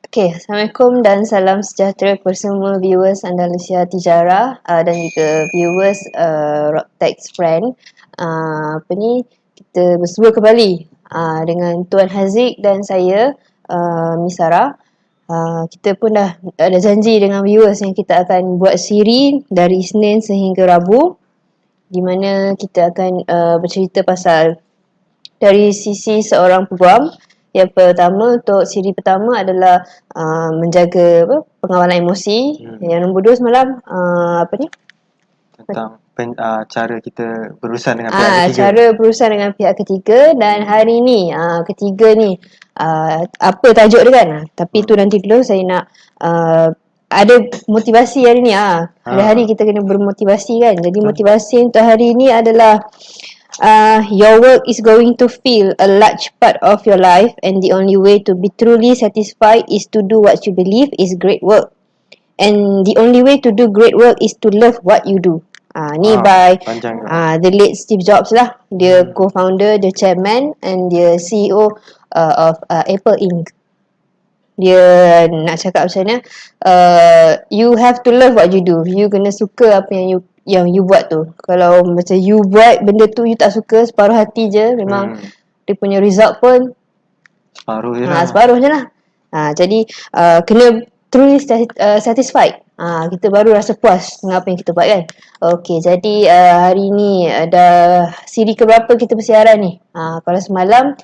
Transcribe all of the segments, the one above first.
Okay, Assalamualaikum dan salam sejahtera kepada semua viewers Andalusia Tijarah dan juga viewers Rocktex Friend. Kita bersua kembali dengan Tuan Haziq dan saya, Miss Sarah. Kita pun dah ada janji dengan viewers yang kita akan buat siri dari Isnin sehingga Rabu, di mana kita akan bercerita pasal dari sisi seorang peguam. Yang pertama, untuk siri pertama adalah menjaga pengawalan emosi. Yang nombor 2 semalam tentang cara kita berurusan dengan pihak ketiga. Cara berurusan dengan pihak ketiga. Dan hari ni ketiga ni apa tajuk dia kan, tapi tu nanti dulu saya nak ada motivasi hari ni. Hari-hari kita kena bermotivasi kan. Jadi motivasi untuk hari ni adalah your work is going to fill a large part of your life, and the only way to be truly satisfied is to do what you believe is great work, and the only way to do great work is to love what you do. Ni by the late Steve Jobs lah. Dia co-founder, dia chairman and dia CEO of Apple Inc. Dia nak cakap macam mana, you have to love what you do. You kena suka apa yang you buat tu. Kalau macam you buat benda tu you tak suka, separuh hati je, memang dia punya result pun separuh je lah. Separuh je lah. Jadi kena truly satisfied. Kita baru rasa puas dengan apa yang kita buat kan. Okey, jadi hari ni dah siri keberapa kita bersiaran ni? Kalau semalam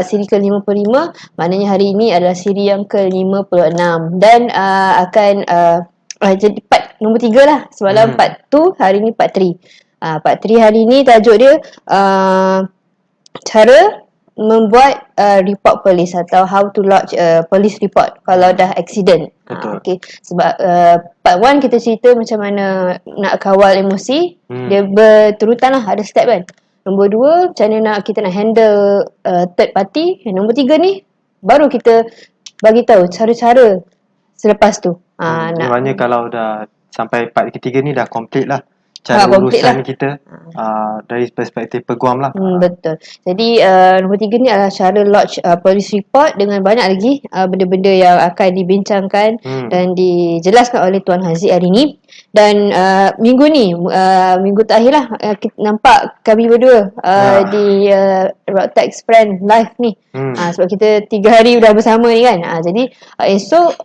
siri ke-55, maknanya hari ini adalah siri yang ke-56 dan akan jadi part nombor 3 lah. Semalam part 2, hari ni part 3. Part 3 hari ni tajuk dia cara membuat report polis atau how to lodge police report kalau dah accident. Okay. Sebab part 1 kita cerita macam mana nak kawal emosi. Dia berterutan lah, ada step kan. Nombor 2 macam mana kita nak handle third party. Nombor 3 ni baru kita bagi tahu cara-cara selepas tu. Maknanya kalau dah sampai part ketiga ni dah complete lah cara urusan kita dari perspektif peguam lah. Betul. Jadi nombor 3 ni adalah cara lodge police report, dengan banyak lagi benda-benda yang akan dibincangkan dan dijelaskan oleh Tuan Haziq hari ni. Dan minggu ni, minggu terakhir lah, kita nampak kami berdua di Rocktex Friend Live ni. Sebab kita 3 hari dah bersama ni kan. Jadi esok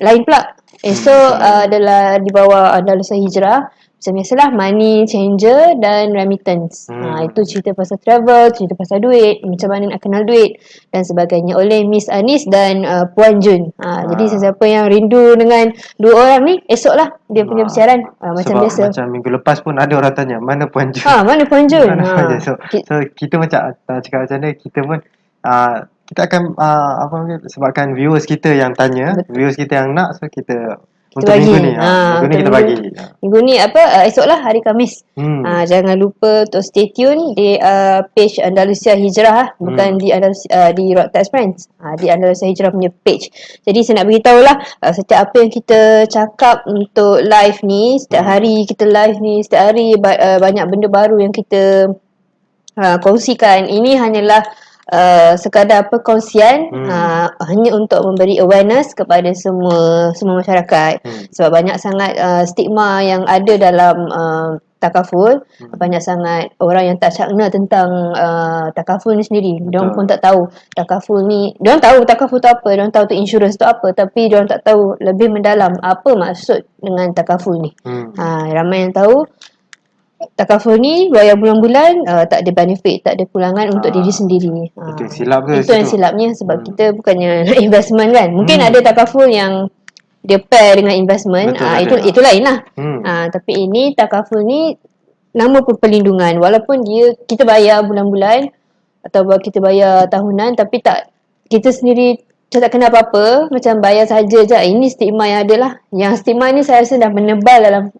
lain pula. Esok adalah di bawah Andalusia Hijrah. Macam biasalah, money changer dan remittance. Itu cerita pasal travel, cerita pasal duit, macam mana nak kenal duit dan sebagainya, oleh Miss Anis dan Puan Jun. Jadi sesiapa yang rindu dengan dua orang ni, esok lah dia punya persiaran macam biasa. Macam minggu lepas pun ada orang tanya, mana Puan Jun? Mana Puan Jun? So kita macam cakap macam ni, kita pun kita akan sebabkan viewers kita yang tanya, viewers kita yang nak, so kita untuk bagi. Minggu ni kita bagi. Minggu ni esok lah, hari Khamis. Jangan lupa untuk stay tune di page Andalusia Hijrah, bukan di Rocktex Friends, di Andalusia Hijrah punya page. Jadi saya nak beritahu lah, setiap apa yang kita cakap untuk live ni, setiap hari kita live ni, setiap hari banyak benda baru yang kita kongsikan. Ini hanyalah sekadar perkongsian, hanya untuk memberi awareness kepada semua masyarakat. Sebab banyak sangat stigma yang ada dalam takaful. Banyak sangat orang yang tak cakna tentang takaful ni sendiri. Diorang pun tak tahu takaful ni. Diorang tahu takaful tu apa, diorang tahu tu insurans tu apa, tapi diorang tak tahu lebih mendalam apa maksud dengan takaful ni. Ramai yang tahu takaful ni bayar bulan-bulan, tak ada benefit, tak ada pulangan untuk diri sendiri. Itu silap ke? Itu yang silapnya, sebab kita bukannya nak investment kan. Mungkin ada takaful yang dia pair dengan investment. Itu lain lah. Tapi ini takaful ni nama pun perlindungan. Walaupun kita bayar bulan-bulan atau kita bayar tahunan, tapi kita sendiri tak kena apa-apa, macam bayar saja je. Ini stigma yang ada lah. Yang stigma ni saya rasa dah menebal dalam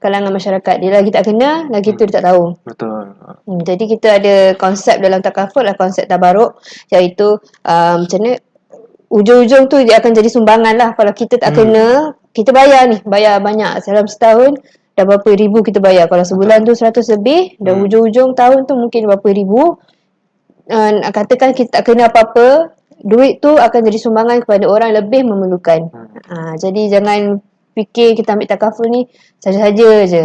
kalangan masyarakat. Dia lagi tak kena, lagi tu dia tak tahu. Betul. Jadi kita ada konsep dalam takaful lah, konsep tabaruk, iaitu macam mana ujung-ujung tu dia akan jadi sumbangan lah. Kalau kita tak kena, kita bayar banyak dalam setahun, dah berapa ribu kita bayar. Kalau sebulan tu 100 lebih, dan ujung-ujung tahun tu mungkin berapa ribu. Katakan kita tak kena apa-apa, duit tu akan jadi sumbangan kepada orang yang lebih memerlukan. Jadi jangan fikir kita ambil takaful ni saja-saja je.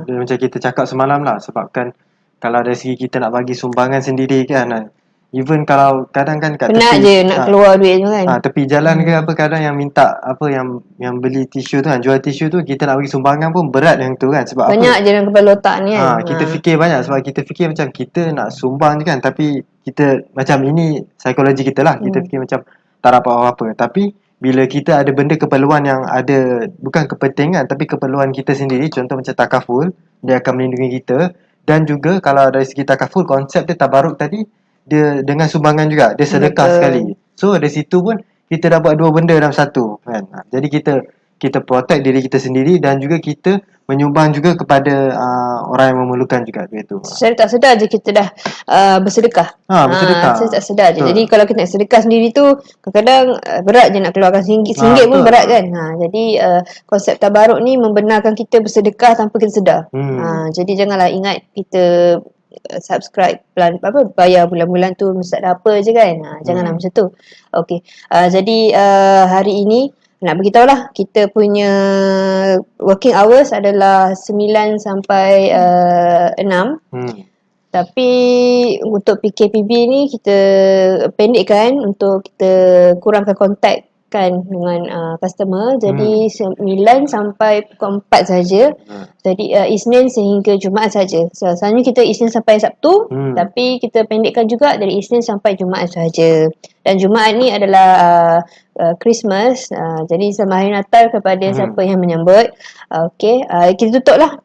Dia macam kita cakap semalam lah, sebabkan kalau dari segi kita nak bagi sumbangan sendiri kan, even kalau kadang kan kat Penat tepi, je nak keluar duit tu kan. tepi jalan ke apa, kadang yang minta apa, yang beli tisu tu kan, jual tisu tu, kita nak bagi sumbangan pun berat yang tu kan. Sebab banyak apa? je dalam kepala otak ni kan. Kita fikir banyak, sebab kita fikir macam kita nak sumbang je kan, tapi kita macam ini psikologi kita lah, kita fikir macam tak dapat apa-apa. Tapi bila kita ada benda keperluan yang ada, bukan kepentingan tapi keperluan kita sendiri, contoh macam takaful, dia akan melindungi kita. Dan juga kalau dari segi takaful, konsep dia tabaruk tadi, dia dengan sumbangan juga, dia sedekah sekali. So dari situ pun kita dapat dua benda dalam satu kan. Jadi kita protect diri kita sendiri, dan juga kita menyumbang juga kepada orang yang memerlukan juga duit tu. Secara tak sedar je kita dah bersedekah. Bersedekah. Saya tak sedar je. Betul. Jadi kalau kita nak sedekah sendiri tu, kadang-kadang berat je nak keluarkan RM1 pun berat kan. Jadi konsep tabaruk ni membenarkan kita bersedekah tanpa kita sedar. Jadi janganlah ingat kita subscribe plan bayar bulan-bulan tu mesti ada apa je kan. Janganlah macam tu. Okey. Jadi hari ini nak beritahu lah, kita punya working hours adalah 9 sampai 6. Tapi untuk PKPB ni kita pendekkan untuk kita kurangkan kontak kan dengan customer. Jadi 9 sampai pukul 4 saja. Jadi Isnin sehingga Jumaat saja. Selalunya kita Isnin sampai Sabtu, tapi kita pendekkan juga dari Isnin sampai Jumaat saja. Dan Jumaat ni adalah Christmas. Jadi selamat Hari Natal kepada siapa yang menyambut. Okey, kita tutup lah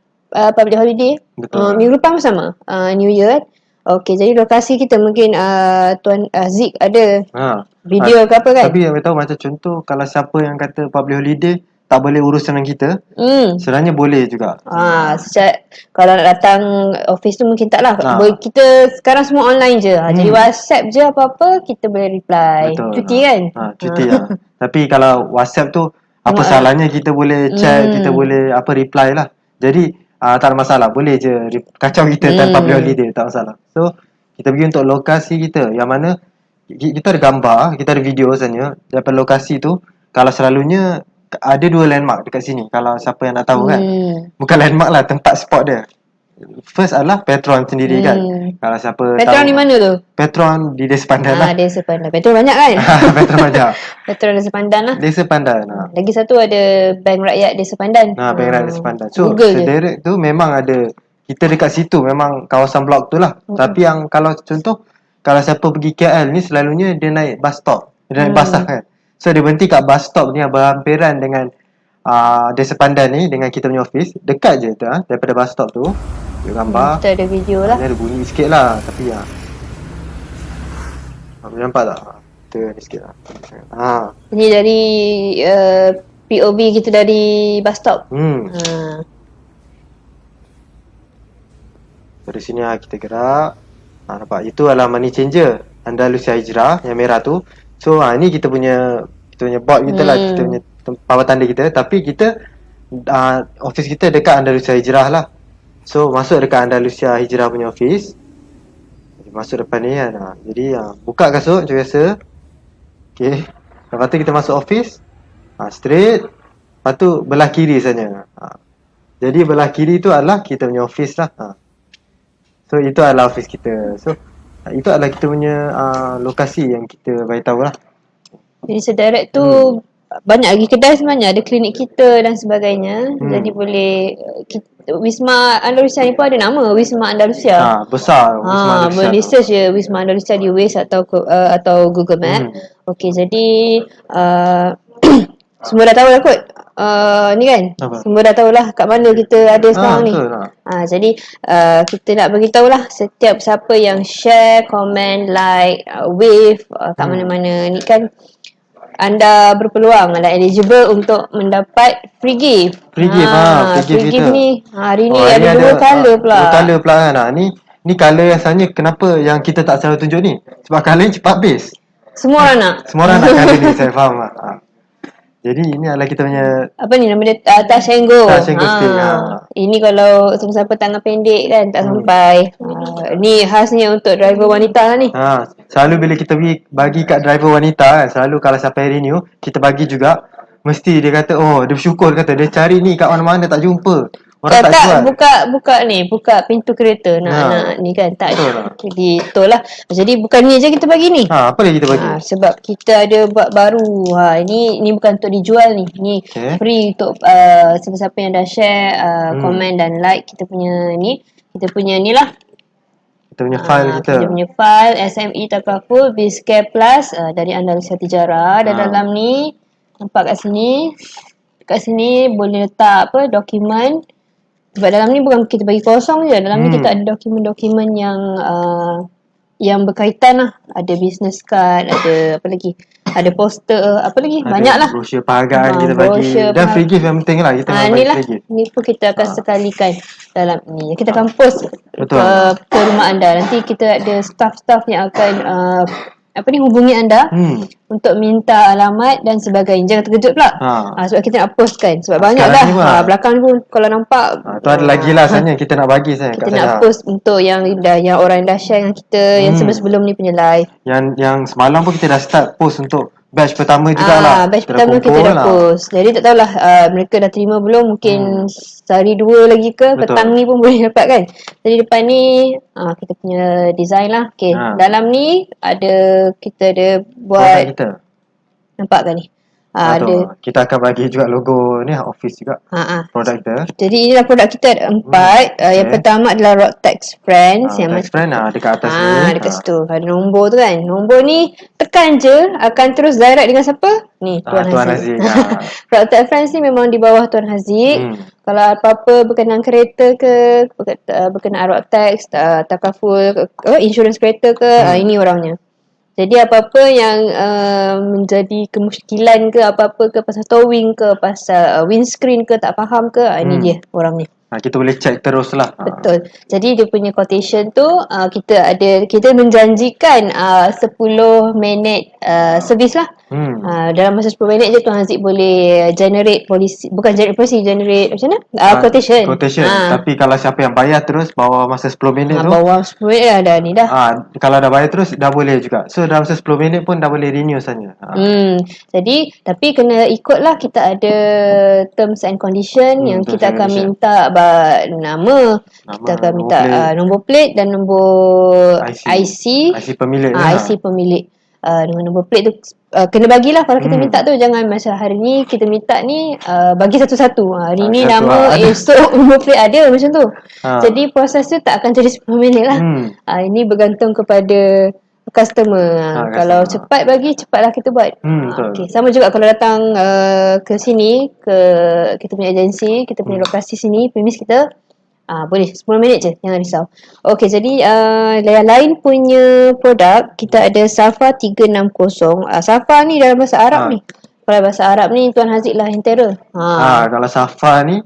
public holiday. Minggu depan sama New Year. Okey, jadi lokasi kita mungkin Tuan Zik ada video ke apa kan? Tapi yang tahu macam contoh, kalau siapa yang kata public holiday tak boleh urus dengan kita, sebenarnya boleh juga. Kalau nak datang office tu mungkin tak lah. Kita sekarang semua online je. Jadi WhatsApp je apa-apa kita boleh reply. Betul. Cuti kan? Cuti lah. Tapi kalau WhatsApp tu apa salahnya kita boleh chat, kita boleh reply lah. Jadi tak ada masalah, boleh je kacau kita tanpa public holiday, tak masalah. So kita pergi untuk lokasi kita, yang mana kita ada gambar, kita ada video sebenarnya daripada lokasi tu. Kalau selalunya ada 2 landmark dekat sini, kalau siapa yang nak tahu kan. Bukan landmark lah, tempat spot dia. First adalah Petron sendiri kan. Kalau siapa Petron tahu, di mana tu? Petron di Desa Pandan lah. Desa Pandan. Petron banyak kan? Petron banyak. Petron Desa Pandan lah. Desa Pandan. Lagi satu ada Bank Rakyat Desa Pandan. Bank Rakyat Desa Pandan. So Google sederet tu memang ada, kita dekat situ memang kawasan blok tu lah. Tapi yang kalau contoh, kalau siapa pergi KL ni selalunya dia naik bus stop, dia naik bus lah kan. So dia berhenti kat bus stop ni yang berhampiran dengan Desa Pandan ni, dengan kita punya office. Dekat je tu daripada bus stop tu. Dia gambar. Kita ada video lah. Dia ada bunyi sikit lah, tapi boleh nampak tak? Kita ni sikit lah. Ini dari POV kita dari bus stop. Dari sini kita gerak. Nampak? Itu adalah money changer Andalusia Hijrah yang merah tu. So ni kita punya board kita lah, kita punya bawah tanda kita. Tapi kita office kita dekat Andalusia Hijrah lah. So masuk dekat Andalusia Hijrah punya office. Masuk depan ni kan. Jadi buka kasut macam biasa. Okay. Lepas tu kita masuk office. Straight. Lepas tu belah kiri saja. Jadi belah kiri tu adalah kita punya office lah. So itu adalah office kita. So itu adalah kita punya lokasi yang kita beritahu lah. Jadi sederet tu banyak lagi kedai sebenarnya, ada klinik kita dan sebagainya. Jadi boleh Wisma Andalusia ni pun ada nama, Wisma Andalusia. Besar Wisma Andalusia. Boleh search je Wisma Andalusia di Waze atau Google Map. Okey, jadi semua dah tahu lah kot. Ni kan, semua dah tahu lah kat mana kita ada sekarang ni. Jadi kita nak beritahu lah setiap siapa yang share, comment, like, wave kat mana-mana ni kan, anda berpeluang, anda eligible untuk mendapat free gift. Free gift ni hari ni ada 2 colour pula. 2 colour pula kan. Ni colour yang sebenarnya kenapa yang kita tak selalu tunjuk ni, sebab colour ni cepat habis. Semua orang nak. Semua orang nak colour ni, saya faham lah. Jadi ini adalah kita punya apa ni nama dia, touch and go. Touch and go stick, Ini kalau siapa-siapa tangan pendek kan tak sampai. Ni khasnya untuk driver wanita lah ni. Selalu bila kita bagi kat driver wanita kan, selalu kalau sampai renew, kita bagi juga, mesti dia kata, oh dia bersyukur, kata dia cari ni kat mana-mana tak jumpa. Orang tak jual. buka pintu kereta nak ni kan, tak ada. Jadi itulah. Jadi bukan ni je kita bagi ni. Apa lagi kita bagi? Sebab kita ada buat baru. Ini bukan untuk dijual ni. Ni free untuk siapa-siapa yang dah share, komen dan like kita punya ni. Kita punya ni lah. Kita punya file kita. Kita punya file SME Takaful Bizcare Plus dari Andalusia Tijara. Dan dalam ni nampak kat sini. Kat sini boleh letak dokumen. Sebab dalam ni bukan kita bagi kosong je. Dalam ni kita ada dokumen-dokumen yang berkaitan lah. Ada business card, ada apa lagi? Ada poster, apa lagi? Banyak lah. Brosur penghargaan kita bagi. Dan free gift yang penting lah. Kita bagi free gift. Ni pun kita akan sekalikan dalam ni. Kita akan post ke rumah anda. Nanti kita ada staff-staff yang akan hubungi anda untuk minta alamat dan sebagainya. Jangan terkejut pula. Sebab kita nak post kan. Sebab banyak dah. Belakang ni pun kalau nampak. Tu ada lagi lah sebenarnya kita nak bagi saya. Kita nak post untuk yang orang yang dah share dengan kita yang sebelum ni punya live. Yang semalam pun kita dah start post untuk batch pertama jugalah. Batch pertama kita dah post. Jadi tak tahulah mereka dah terima belum. Mungkin sehari dua lagi ke. Petang ni pun boleh dapat kan. Jadi depan ni kita punya design lah. Okay. Dalam ni kita ada buat kita. Nampak kan ni? Kita akan bagi juga logo ni office juga. Produk kita. Jadi inilah produk kita ada 4. Yang pertama adalah Rocktex Friends. Rocktex Friends dekat atas ni. Dekat situ. Ada nombor tu kan. Nombor ni tekan je akan terus direct dengan siapa? Ni Tuan Haziq. Rocktex Friends ni memang di bawah Tuan Haziq. Kalau apa-apa berkenaan kereta ke, berkenaan Rocktex, Takaful, insurans kereta ke, ini orangnya. Jadi apa-apa yang menjadi kemusykilan ke apa-apa ke pasal towing ke pasal windscreen ke tak faham ke, ini dia orang ni. Kita boleh check terus lah. Betul. Jadi dia punya quotation tu kita menjanjikan 10 minit servis lah. Dalam masa 10 minit je Tuan Haziq boleh generate polisi, bukan generate polisi, generate macam mana? Quotation. Tapi kalau siapa yang bayar terus bawah masa 10 minit tu. Bawah 10 minit dah ni dah. Kalau dah bayar terus dah boleh juga. So dalam masa 10 minit pun dah boleh renew saja. Jadi tapi kena ikutlah, kita ada terms and condition yang kita akan minta nama, kita akan minta nombor plate dan nombor IC pemilik. IC pemilik. Dengan nombor plate tu kena bagilah kalau kita minta tu. Jangan macam hari ni kita minta ni bagi satu-satu. Hari ni nama, esok nombor plate ada macam tu. Jadi proses tu tak akan jadi 10 minit lah. Ini bergantung kepada customer. Kalau cepat bagi, cepatlah kita buat. Okay. Sama juga kalau datang ke sini, ke kita punya agensi, kita punya lokasi sini, premis kita, boleh 10 minit je, jangan risau. Okay, jadi yang lain punya produk kita ada Safa 360. Safa ni dalam bahasa Arab ni. Kalau bahasa Arab ni Tuan Haziq lah yang terror. Kalau Safa ni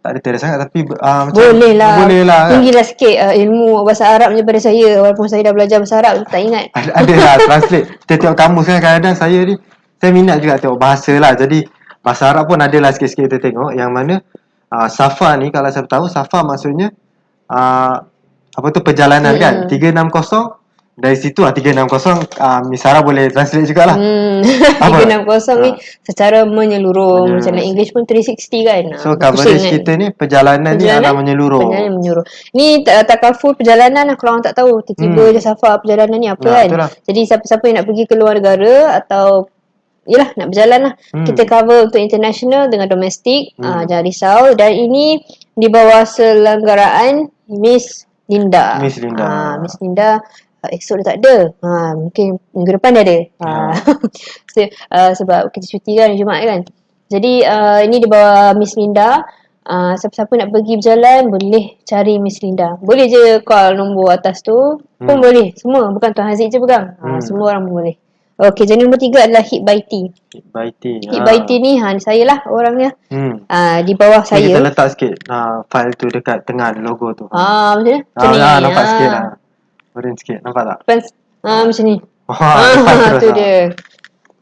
tak ada terror sangat, tapi boleh lah kan? Tinggilah sikit ilmu bahasa Arab daripada saya. Walaupun saya dah belajar bahasa Arab, tak ingat. Ada lah translate. Kita tengok kamus kan, kadang-kadang saya minat juga tengok bahasa lah. Jadi bahasa Arab pun ada lah sikit-sikit kita tengok. Yang mana Safa ni, kalau saya tahu, Safa maksudnya perjalanan kan. 360. Dari situ 360 Miss Sarah boleh translate jugalah. 360 ni secara menyeluruh. Macam dalam English pun 360 kan. So coverage kita ni perjalanan ni adalah menyeluruh. Ni Takaful perjalanan lah. Kalau orang tak tahu, tiba-tiba je Safa perjalanan ni apa kan. Itulah. Jadi siapa-siapa yang nak pergi ke luar negara atau nak berjalan lah, kita cover untuk international dengan domestik. Jangan risau. Dan ini di bawah selenggaraan Miss Linda. Miss Linda esok dia tak ada. Mungkin minggu depan dia ada. Sebab kita cuti kan Jumaat kan. Jadi ini di bawah Miss Linda. Siapa-siapa nak pergi berjalan boleh cari Miss Linda. Boleh je call nombor atas tu pun boleh. Semua, bukan Tuan Haziq je pegang. Semua orang pun boleh. Okey, jadi nombor 3 adalah Hit by T. Hit by T ni saya lah orangnya. Di bawah saya. Kita letak sikit file tu dekat tengah logo tu. Macam ni. Nampak sikit lah. Orange sikit, nampak tak? Macam ni. Depan terus tu dia.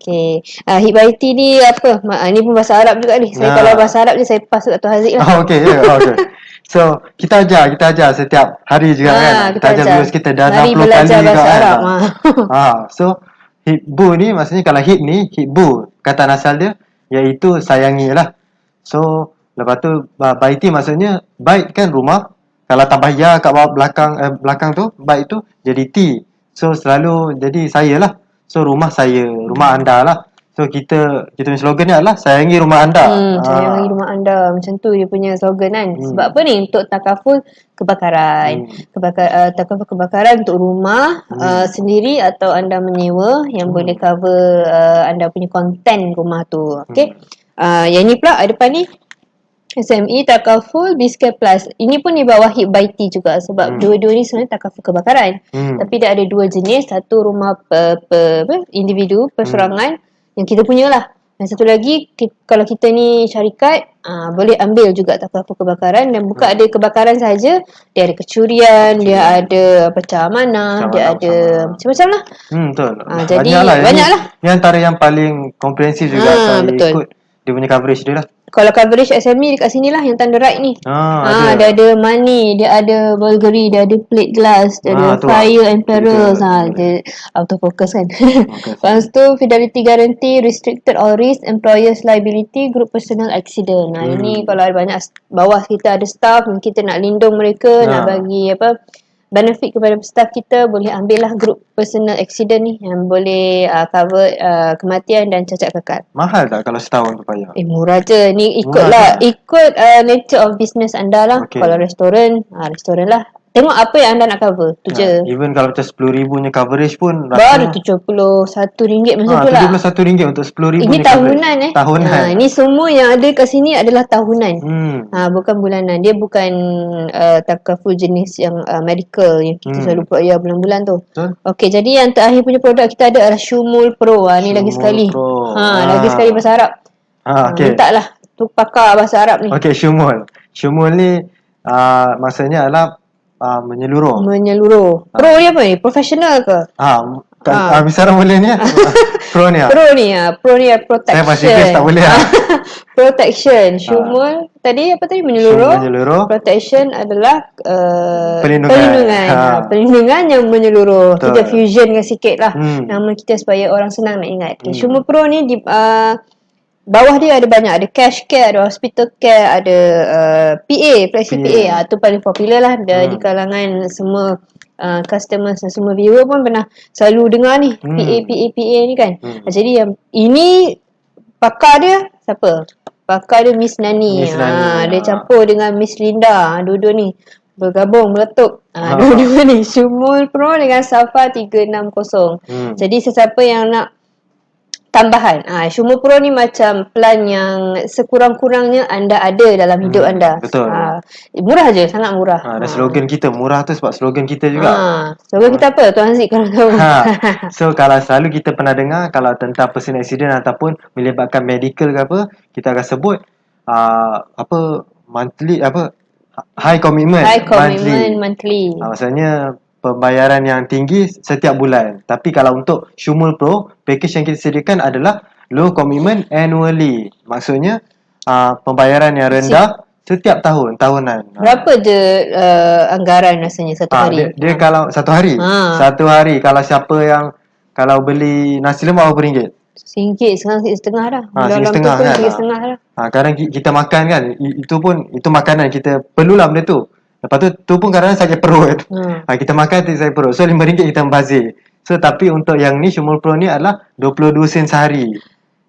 Okay. Hit by tea ni apa? Ni pun bahasa Arab juga ni. Saya kalau bahasa Arab je saya pass kat Tuan Haziq lah. Okay, okay. So kita ajar setiap hari juga kan. Kita ajar viewers kita dah 60 kali bahasa kan. Arab. So hibbu ni maksudnya kalau hit ni hibbu kata asal dia iaitu sayangi lah. So lepas tu baiti maksudnya bait kan rumah. Kalau tambah ya kat bawah belakang tu bait tu jadi ti. So selalu jadi saya lah. So rumah saya, rumah anda lah. So kita punya slogan ni adalah sayangi rumah anda. Sayangi rumah anda. Macam tu dia punya slogan kan. Sebab apa ni? Untuk takaful kebakaran. Takaful kebakaran untuk rumah sendiri atau anda menyewa yang boleh cover anda punya konten rumah tu. Okay. Yang ni pula depan ni SME Takaful Bizcare Plus. Ini pun di bawah Hit by Tea juga sebab dua-dua ni sebenarnya takaful kebakaran. Tapi dia ada dua jenis. Satu rumah individu, perseorangan yang kita punya lah. Dan satu lagi kalau kita ni syarikat boleh ambil juga takaful kebakaran. Dan bukan ada kebakaran saja, dia ada kecurian, dia ada pecah amanah, dia ada macam-macam lah. Betul. Jadi banyak lah. Ini antara yang paling komprehensif juga betul. Ikut dia punya coverage dia lah. Kalau coverage SME dekat sini lah yang tanda right ni. Dia ada money, dia ada Bulgari, dia ada plate glass, dia ada fire and perils. Dia autofocus kan. Lepas tu fidelity guarantee, restricted all risk, employer's liability, group personal accident. Ini kalau ada banyak bawah kita ada staff, kita nak lindung mereka, nak bagi benefit kepada staff kita, boleh ambil lah group personal accident ni yang boleh cover kematian dan cacat kekal. Mahal tak kalau setahun tu payah? Murah je. Ni ikut nature of business anda lah. Kalau restoran lah. Tengok apa yang anda nak cover. Tu je. Even kalau macam RM10,000 punya coverage pun baru RM71 macam tu lah. RM71 untuk RM10,000 ini tahunan Tahunan. Ini semua yang ada kat sini adalah tahunan. Bukan bulanan. Dia bukan takaful jenis yang medical yang kita selalu bayar bulan-bulan tu. Okey, jadi yang terakhir punya produk kita ada adalah Shumul Pro. Ni lagi sekali. Lagi sekali bahasa Arab. Minta lah tu pakar bahasa Arab ni. Okey, Shumul ni maksudnya adalah menyeluruh. Pro ni apa ni? Professional ke? Misalnya boleh ni Pro ni protection. Saya masih tak boleh Protection. Shumul tadi apa tadi? Menyeluruh. Protection adalah perlindungan yang menyeluruh. Kita fusionkan sikit lah nama kita supaya orang senang nak ingat. Shumul Pro ni bawah dia ada banyak. Ada cash care, ada hospital care, ada PA, flexi PA. Tu paling popular lah di kalangan semua customers dan semua viewer pun pernah selalu dengar ni PA ni kan. Jadi yang ini pakar dia siapa? Pakar dia Miss Nani. Dia campur dengan Miss Linda. Dua-dua ni bergabung, meletup. Dua-dua ni Shumul Pro dengan Safa 360. Jadi sesiapa yang nak tambahan. Shumul Pro ni macam plan yang sekurang-kurangnya anda ada dalam hidup anda. Betul. Murah je, sangat murah. Dan slogan kita murah tu sebab slogan kita juga. Slogan kita apa? Tuan Haziq kalau tahu. So kalau selalu kita pernah dengar kalau tentang personal accident ataupun melibatkan medical ke apa, kita akan sebut monthly high commitment monthly. Maksudnya pembayaran yang tinggi setiap bulan. Tapi kalau untuk Shumul Pro, package yang kita sediakan adalah low commitment annually. Maksudnya pembayaran yang rendah setiap tahunan. Berapa je anggaran rasanya satu hari? Dia kalau satu hari. Satu hari kalau siapa yang kalau beli nasi lemak berapa ringgit? RM1, sekarang RM1.5 dah. RM1.5 kan. RM3.5 dah. Kadang kita makan kan, itu makanan kita perlulah benda tu. Lepas tu pun kadang-kadang sakit perut. Kita makan sakit perut. So RM5 kita membazir. So tapi untuk yang ni Shumul Pro ni adalah 22 sen sehari.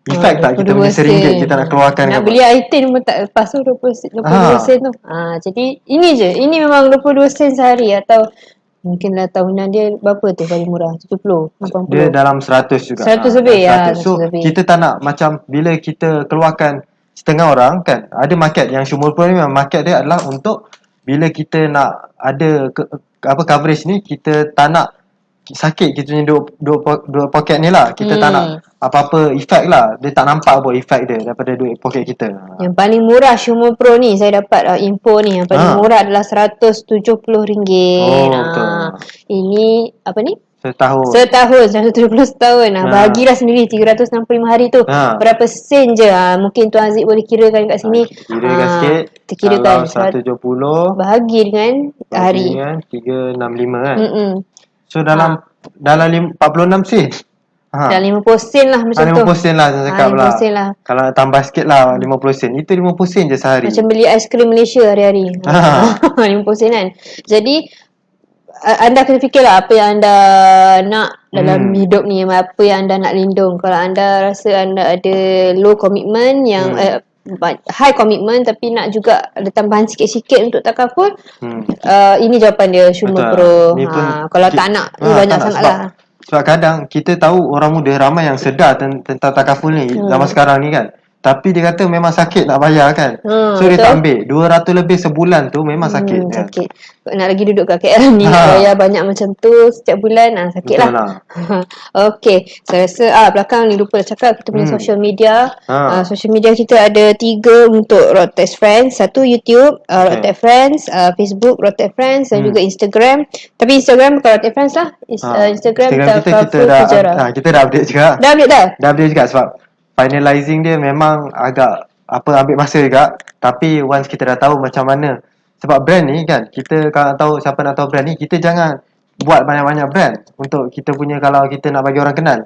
Efek tak kita punya RM1 kita nak keluarkan? Nak beli item pun tak lepas tu 22 sen tu. Jadi ini je. Ini memang 22 sen sehari atau mungkinlah tahunan dia berapa tu paling murah? 70, 80. Dia dalam 100 juga. 100 lebih. 100. So kita tak nak macam bila kita keluarkan setengah orang kan. Ada market yang Shumul Pro ni memang market dia adalah untuk bila kita nak ada coverage ni, kita tak nak sakit kita punya dua poket ni lah. Kita tak nak apa-apa efek lah. Dia tak nampak apa efek dia daripada duit poket kita. Yang paling murah Shumul Pro ni, saya dapat info ni, yang paling murah adalah RM170. Betul. Ini apa ni? Setahun. 170 tahun. Bahagilah sendiri 365 hari tu. Berapa sen je? Mungkin Tuan Aziz boleh kirakan kat sini. Kirakan sikit. Kita kirakan. Kalau 170 bahagi dengan hari. dengan 365 kan. So Ha. dalam 46 sen. Dalam 50 sen lah macam tu. 50 sen lah saya cakap 50 sen lah. Kalau nak tambah sikit lah 50 sen. Itu 50 sen je sehari. Macam beli aiskrim Malaysia hari-hari. 50 sen kan. Jadi anda kena fikirlah apa yang anda nak dalam hidup ni, apa yang anda nak lindung. Kalau anda rasa anda ada low commitment yang high commitment tapi nak juga ada tambahan sikit-sikit untuk takaful, ini jawapan dia, Shumer Pro. Kalau tak nak, ni banyak sangat lah. Sebab kadang kita tahu orang muda ramai yang sedar tentang takaful ni zaman sekarang ni kan. Tapi dia kata memang sakit nak bayar kan. So dia tak ambil. 200 lebih sebulan tu memang sakit kan. Sakit. Nak lagi duduk kat KL ni nak bayar banyak macam tu setiap bulan, sakit lah. Okay. Saya rasa belakang ni lupa cakap kita punya social media. Social media kita ada 3 untuk Roadtex Friends. 1 YouTube, Roadtex Friends, Facebook Roadtex Friends dan juga Instagram. Tapi Instagram bukan Roadtex Friends lah. Instagram kita dah update juga. Dah update dah? Dah update juga sebab finalizing dia memang agak ambil masa juga. Tapi once kita dah tahu macam mana, sebab brand ni kan, kita kalau nak tahu, siapa nak tahu brand ni, kita jangan buat banyak-banyak brand untuk kita punya, kalau kita nak bagi orang kenal.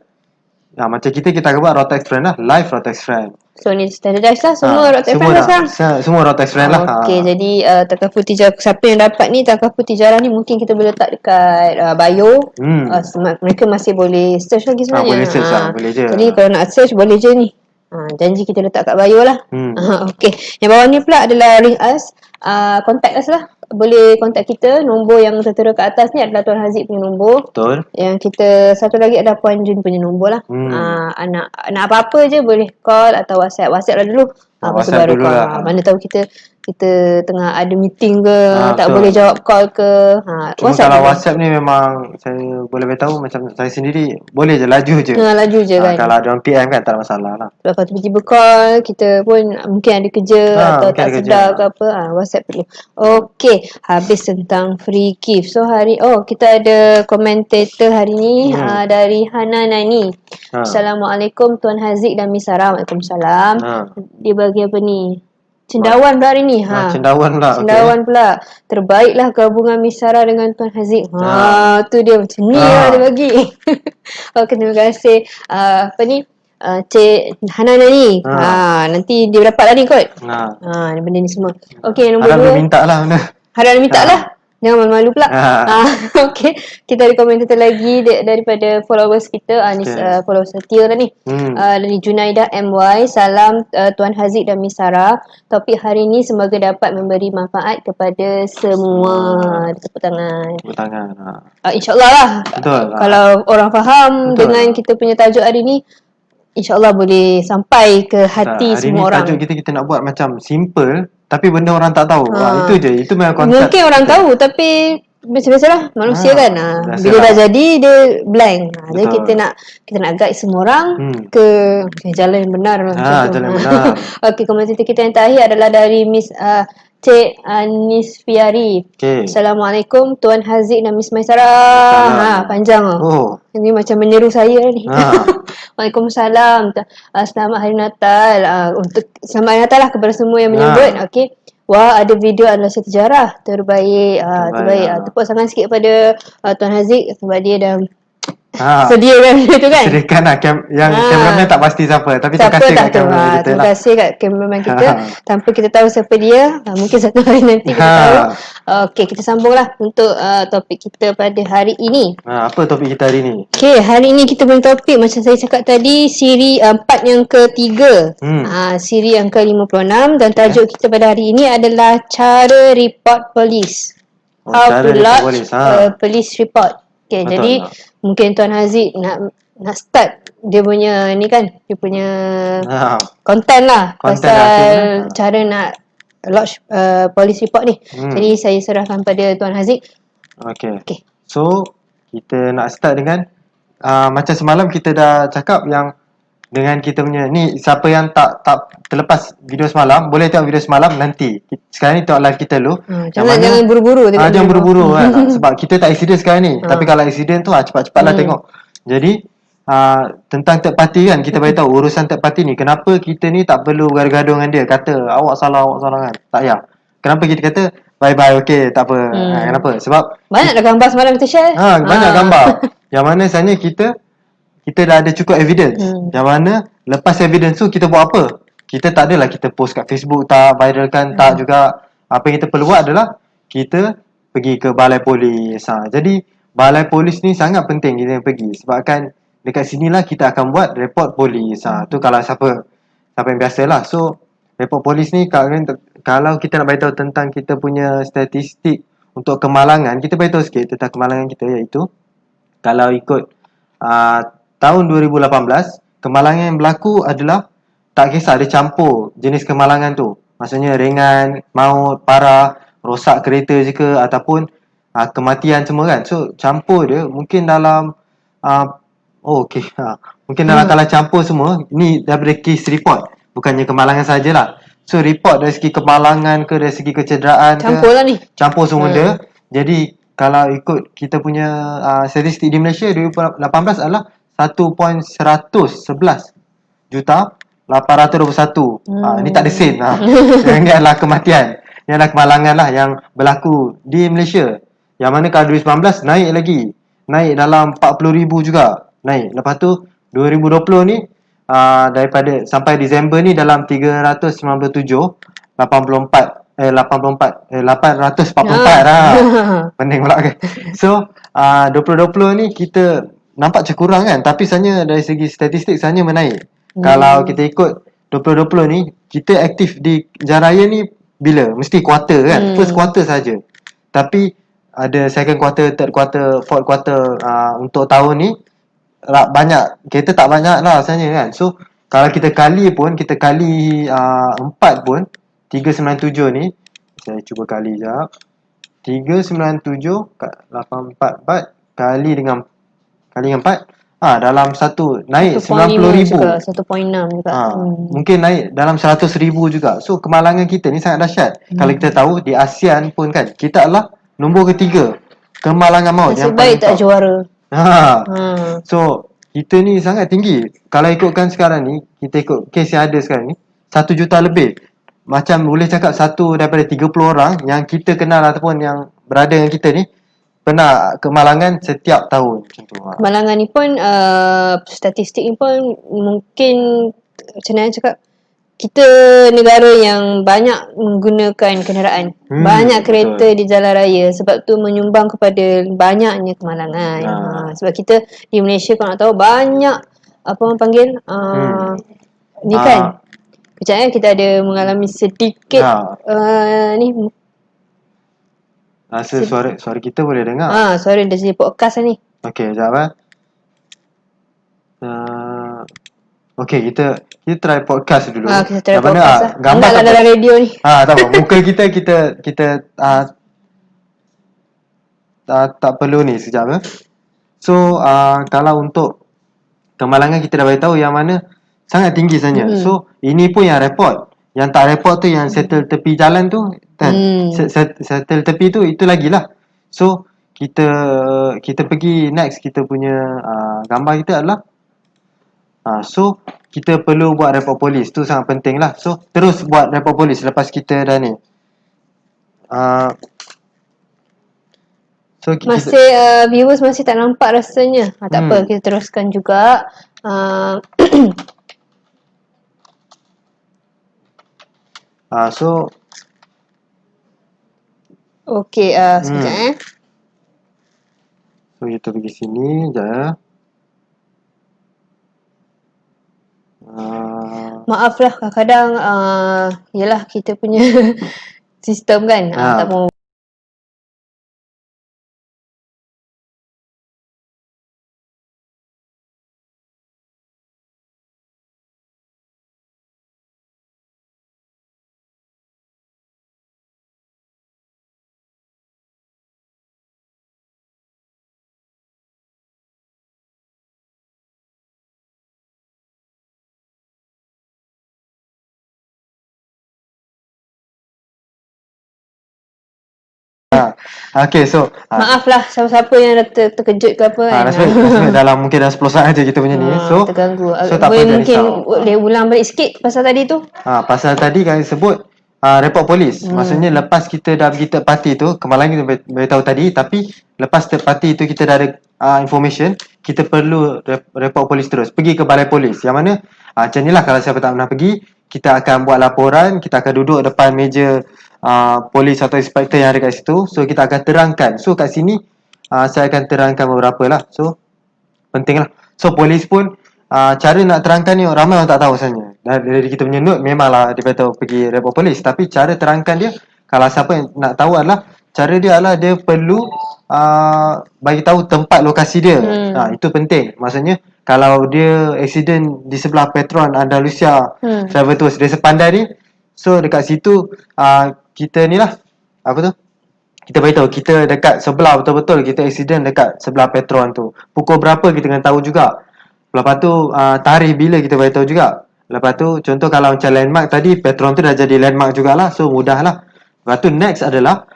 Macam kita akan buat Roadtex Friend lah, live Roadtex Friend. So ni standardized lah semua Roadtex Friend lah sekarang. Semua Roadtex Friend lah. Okay, jadi takaful tijarah, siapa yang dapat ni takaful tijarah ni mungkin kita boleh letak dekat bio. Mereka masih boleh search lagi sebenarnya. Boleh search lah, boleh je. Jadi kalau nak search boleh je ni. Janji kita letak kat bio lah. Okay, yang bawah ni pula adalah ring us. Contact us lah. Boleh contact kita. Nombor yang tertera kat atas ni adalah Tuan Haziq punya nombor. Betul. Yang kita satu lagi ada Puan Jun punya nombor lah. Nak apa-apa je boleh call atau WhatsApp. WhatsApp lah dulu. WhatsApp dulu lah. Mana tahu kita tengah ada meeting ke, tak boleh jawab call ke. Cuma kalau WhatsApp ni memang saya boleh beritahu, macam saya sendiri boleh je laju je. Laju je kan. Kalau ada orang PM kan tak ada masalah lah. Lepas tiba-tiba call, kita pun mungkin ada kerja atau tak sedar ke apa, WhatsApp dulu. Okay, habis tentang free gift. So kita ada komentator hari ni dari Hana Nani. Assalamualaikum Tuan Haziq dan Miss Sarah. Waalaikumsalam. Dia bagi apa ni? Cendawan pula hari ni. Cendawan pula. Cendawan pula. Terbaiklah gabungan Miss Sarah dengan Tuan Haziq. Tu dia macam ni lah dia bagi. Okay, terima kasih. Cik Hana ni. Nanti dia dapat lah ni kot. Benda ni semua. Okay, nombor 2. Harap dia minta lah benda. Harap dia minta lah. Jangan malu-malu pula. Okay, kita ada komentator lagi daripada followers kita. Ni followers setia lah ni. Dari Junaidah MY. Salam Tuan Haziq dan Miss Sarah. Topik hari ni semoga dapat memberi manfaat kepada semua. Tepuk tangan. InsyaAllah lah. Betul. Kalau orang faham dengan kita punya tajuk hari ni, InsyaAllah boleh sampai ke hati semua orang. Hari ni tajuk kita nak buat macam simple, tapi benda orang tak tahu. Itu je. Itu memang konsep. Mungkin orang tahu tapi biasa-biasalah manusia kan. Bila dah jadi dia blank. Jadi kita nak guide semua orang ke jalan yang benar. Jalan yang benar. Okey, komentator kita yang terakhir adalah dari Miss Cik Nisfiari. Assalamualaikum Tuan Haziq dan Miss Maisarah. Panjang ini macam menyeru saya ni. Waalaikumsalam. Selamat Hari Natal. Untuk selamat Hari Natal lah kepada semua yang menyambut. Okey. Wah, ada video analisa sejarah terbaik. Tepuk tangan sikit kepada Tuan Haziq sebab dia dah sediakan itu kan. Sediakan lah yang kameraman tak pasti siapa. Tapi terima kasih kat kameraman kita. Terima kasih kat kameraman kita. Tanpa kita tahu siapa dia, mungkin satu hari nanti kita tahu. Okey, kita sambunglah untuk topik kita pada hari ini. Apa topik kita hari ini? Okey, hari ini kita punya topik macam saya cakap tadi, siri 4 yang ketiga. Siri yang ke-56 dan tajuk kita pada hari ini adalah cara report polis. How to lodge police report. Okay, jadi mungkin Tuan Haziq nak start dia punya ni kan, dia punya konten lah pasal cara nak lodge police report ni. Jadi saya serahkan pada Tuan Haziq. Okay. So kita nak start dengan macam semalam kita dah cakap yang dengan kita punya ni, siapa yang tak terlepas video semalam boleh tengok video semalam nanti. Sekarang ni tengok live kita dulu. Jangan buru-buru tengok jangan video. buru-buru kan. Sebab kita tak accident sekarang ni. Ha. Tapi kalau accident tu cepat-cepatlah tengok. Jadi tentang third party kan, kita beritahu urusan third party ni, kenapa kita ni tak perlu bergaduh dengan dia kata awak salah kan. Tak payah. Kenapa kita kata bye-bye, okey, tak apa. Kenapa? Sebab banyak dah gambar semalam kita share. banyak gambar. Yang mana sebenarnya kita dah ada cukup evidence. Yang mana lepas evidence tu kita buat apa? Kita tak adalah kita post kat Facebook, tak viralkan, tak juga. Apa yang kita perlu buat adalah kita pergi ke balai polis. Jadi balai polis ni sangat penting kita pergi, sebabkan dekat sinilah kita akan buat report polis. Tu kalau siapa yang biasalah. So report polis ni kalau kita nak beritahu tentang kita punya statistik untuk kemalangan, kita beritahu sikit tentang kemalangan kita, iaitu kalau ikut tahun 2018, kemalangan yang berlaku adalah tak kisah dia campur jenis kemalangan tu. Maksudnya ringan, maut, parah, rosak kereta je ke, ataupun kematian semua kan. So campur dia mungkin dalam mungkin dalam kalau campur semua ni daripada case report, bukannya kemalangan sajalah. So report dari segi kemalangan ke, dari segi kecederaan campur lah ni. Campur semua dia. Jadi kalau ikut kita punya statistik di Malaysia 2018 adalah 1.111 juta 821. Ni tak ada sen. Yang ni adalah kematian. Ini adalah kemalangan lah yang berlaku di Malaysia. Yang mana kalau 2019 naik lagi. Naik dalam 40,000 juga. Naik. Lepas tu 2020 ni daripada sampai Disember ni dalam 397 844 lah. Pening pula kan. So 2020 ni kita nampak macam kurang kan, tapi sebenarnya dari segi statistik sebenarnya menaik. Kalau kita ikut 2020 ni, kita aktif di jalan raya ni bila? Mesti quarter kan. First quarter saja. Tapi ada second quarter, third quarter, fourth quarter. Untuk tahun ni banyak, kita tak banyak lah sebenarnya kan. So kalau kita kali 4 pun, 397 ni, saya cuba kali sekejap. 397 84 kali dengan 4, dalam satu naik 90,000 juga, 1.6 juga. Mungkin naik dalam 100,000 juga. So kemalangan kita ni sangat dahsyat. Kalau kita tahu di ASEAN pun kan, kita adalah nombor ketiga kemalangan maut. Nasib baik tak juara. So kita ni sangat tinggi. Kalau ikutkan sekarang ni, kita ikut kes yang ada sekarang ni, 1 juta lebih. Macam boleh cakap satu daripada 30 orang yang kita kenal ataupun yang berada dengan kita ni pernah kemalangan setiap tahun macam tu. Kemalangan ni pun statistik ni pun mungkin macam mana cakap, kita negara yang banyak menggunakan kenderaan, banyak kereta di jalan raya, sebab tu menyumbang kepada banyaknya kemalangan. Sebab kita di Malaysia, kalau nak tahu, banyak apa orang panggil ni kan, kejap kita ada mengalami sedikit ni. Rasa suara kita boleh dengar. Suara dah jadi podcast ni. Okey, sekejap Okey, kita try podcast dulu. Kita try podcast lah. Gambar tak dalam radio ni. Tak apa. Muka kita tak perlu ni sekejap . So kalau untuk kemalangan kita dah beritahu yang mana sangat tinggi sebenarnya. So ini pun yang report. Yang tak report tu yang settle tepi jalan tu kan. Settle tepi tu itu lagilah. So kita pergi next, kita punya gambar kita adalah so kita perlu buat report polis. Tu sangat penting lah. So terus buat report polis lepas kita dah ni. So viewers masih tak nampak rasanya. Tak apa, kita teruskan juga. So okey, sekejap So kita pergi sini sekejap . Maaf lah, kadang-kadang yelah kita punya sistem kan, tak mau Okay, so Maaf lah siapa-siapa yang dah terkejut ke apa kan. nasib dalam mungkin dalam 10 saat je kita punya ni. So terganggu. tak Boleh apa, jangan mungkin risau. boleh ulang balik sikit pasal tadi tu. Pasal tadi kami sebut report polis. Maksudnya lepas kita dah pergi third party tu, kemalangan kita beritahu tadi, tapi lepas third party tu kita dah ada information, kita perlu report polis terus. Pergi ke balai polis. Yang mana macam ni lah, kalau siapa tak pernah pergi, kita akan buat laporan, kita akan duduk depan meja polis atau inspektor yang ada kat situ. So kita akan terangkan. So kat sini saya akan terangkan beberapa lah. So penting lah. So polis pun cara nak terangkan ni ramai orang tak tahu sebenarnya. Dari kita punya note memanglah dia beritahu pergi report polis, tapi cara terangkan dia, kalau siapa yang nak tahu adalah cara dia adalah dia perlu bagi tahu tempat lokasi dia. Itu penting. Maksudnya kalau dia accident di sebelah Petron Andalusia Travel Tours, dia sepandai ni, so dekat situ kita ni lah, apa tu, kita beritahu kita dekat sebelah, betul-betul kita accident dekat sebelah Petron tu, pukul berapa kita kena tahu juga. Lepas tu tarikh bila kita beritahu juga. Lepas tu contoh kalau macam landmark tadi, Petron tu dah jadi landmark jugalah, so mudah lah. Lepas tu next adalah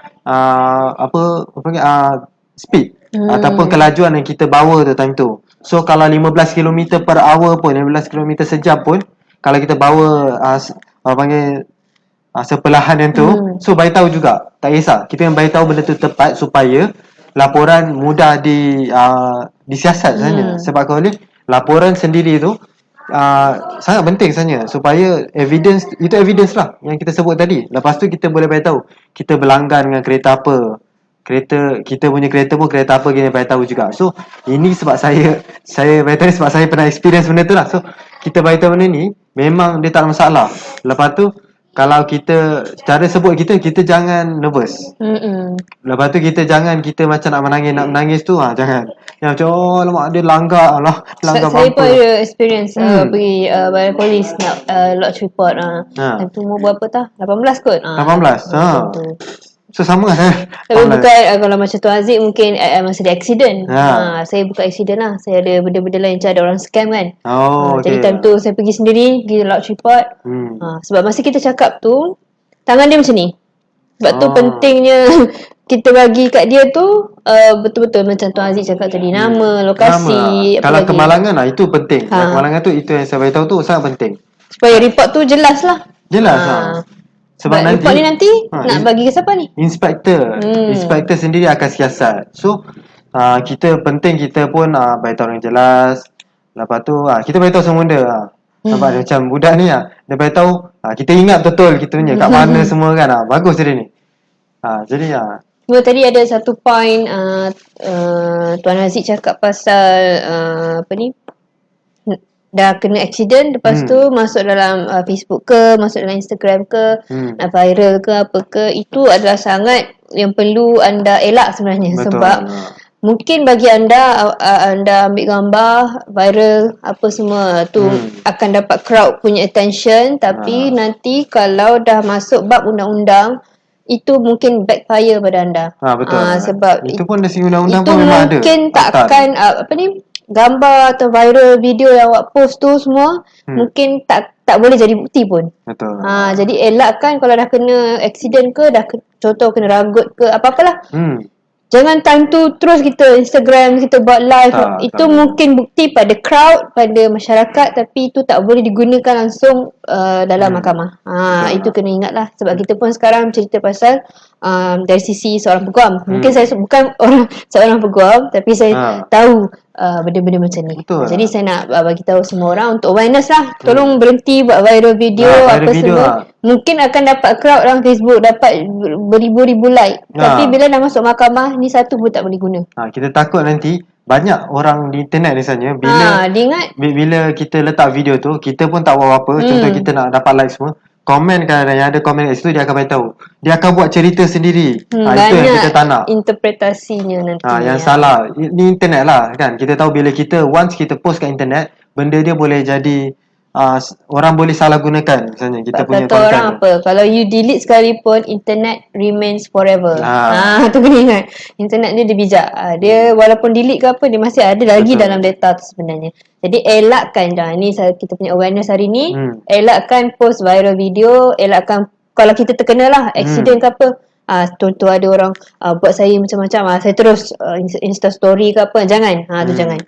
speed ataupun kelajuan yang kita bawa tu time tu. So kalau 15 km per hour pun, 15 km sejam pun, kalau kita bawa sepelahan yang tu, so beritahu juga, tak kisah, kita yang beritahu benda tu tepat supaya laporan mudah disiasat sebenarnya. Sebab kalau ni laporan sendiri tu sangat penting sebenarnya, supaya evidence, itu evidence lah yang kita sebut tadi. Lepas tu kita boleh beritahu kita berlanggan dengan kereta apa, kita punya kereta pun kereta apa, kita beritahu juga. So ini sebab saya beritahu sebab saya pernah experience benda tu lah. So kita beritahu benda ni memang dia tak ada masalah. Lepas tu kalau kita cara sebut kita jangan nervous. Lepas tu kita jangan kita macam nak menangis tu jangan. Yang macam lemak dia langgar Saya pun ada experience pergi balai polis nak lodge report. Itu umur berapa tah? 18 kot. 18. So sama lah. Tapi bukan kalau macam Tuan Aziz mungkin masa dia accident. Saya bukan accident lah. Saya ada benda-benda lain, macam ada orang scam kan. Jadi time tu saya pergi sendiri, pergi lodge report. Sebab masa kita cakap tu, tangan dia macam ni. Sebab tu pentingnya kita bagi kat dia tu betul-betul macam Tuan Aziz cakap tadi, nama, lokasi, nama. Kalau kemalangan itu penting. Kemalangan tu, itu yang saya beritahu tu sangat penting. Supaya report tu jelas lah. Jelas sebab nanti report ni nanti nak bagi ke siapa ni? Inspektor sendiri akan siasat. So kita penting kita pun beritahu yang jelas. Lepas tu kita beritahu semua benda. Nampak dia macam budak ni dia beritahu kita ingat betul kita punya kat mana semua kan. Bagus dia ni. Jadi tadi ada satu point Tuan Aziz cakap pasal apa ni, dah kena accident, lepas tu masuk dalam Facebook ke, masuk dalam Instagram ke, nak viral ke apa ke, itu adalah sangat yang perlu anda elak sebenarnya. Betul. Sebab mungkin bagi anda ambil gambar viral apa semua tu akan dapat crowd punya attention, tapi nanti kalau dah masuk bab undang-undang, itu mungkin backfire pada anda. Betul. Sebab itu pun dari segi undang-undang pun memang ada. Mungkin takkan gambar atau viral video yang awak post tu semua mungkin tak boleh jadi bukti pun. Betul. Jadi elakkan kalau dah kena accident ke, dah contoh kena ragut ke, apa-apalah. Jangan time tu terus kita Instagram, kita buat live. Itu mungkin bukti pada crowd, pada masyarakat, tapi itu tak boleh digunakan langsung dalam mahkamah. Itu kena ingat lah. Sebab kita pun sekarang cerita pasal dari sisi seorang peguam. Mungkin saya bukan seorang peguam, tapi saya tahu benda-benda macam ni. Betul. Jadi saya nak bagi tahu semua orang untuk awareness lah. Tolong berhenti buat viral video apa semua. Mungkin akan dapat crowd dalam Facebook, dapat beribu-ribu like. Tapi bila dah masuk mahkamah, ni satu pun tak boleh guna. Kita takut nanti banyak orang di internet misalnya bila kita letak video tu, kita pun tak buat apa-apa. Contoh kita nak dapat like semua, komen kadang-kadang yang ada komen kat situ, dia akan beritahu, dia akan buat cerita sendiri. Itu yang kita tak nak, interpretasinya nanti yang salah. Ni internet lah kan, kita tahu bila kita once kita post kat internet, benda dia boleh jadi orang boleh salah gunakan. Misalnya kita punya kata orang apa, kalau you delete sekalipun, internet remains forever. Tu kena ingat, internet ni dia bijak. Dia walaupun delete ke apa, dia masih ada lagi dalam data tu sebenarnya. Jadi elakkan ni kita punya awareness hari ni. Elakkan post viral video, elakkan kalau kita terkena lah accident ke apa, Contoh ada orang buat saya macam-macam, saya terus Insta story ke apa, jangan. Tu jangan.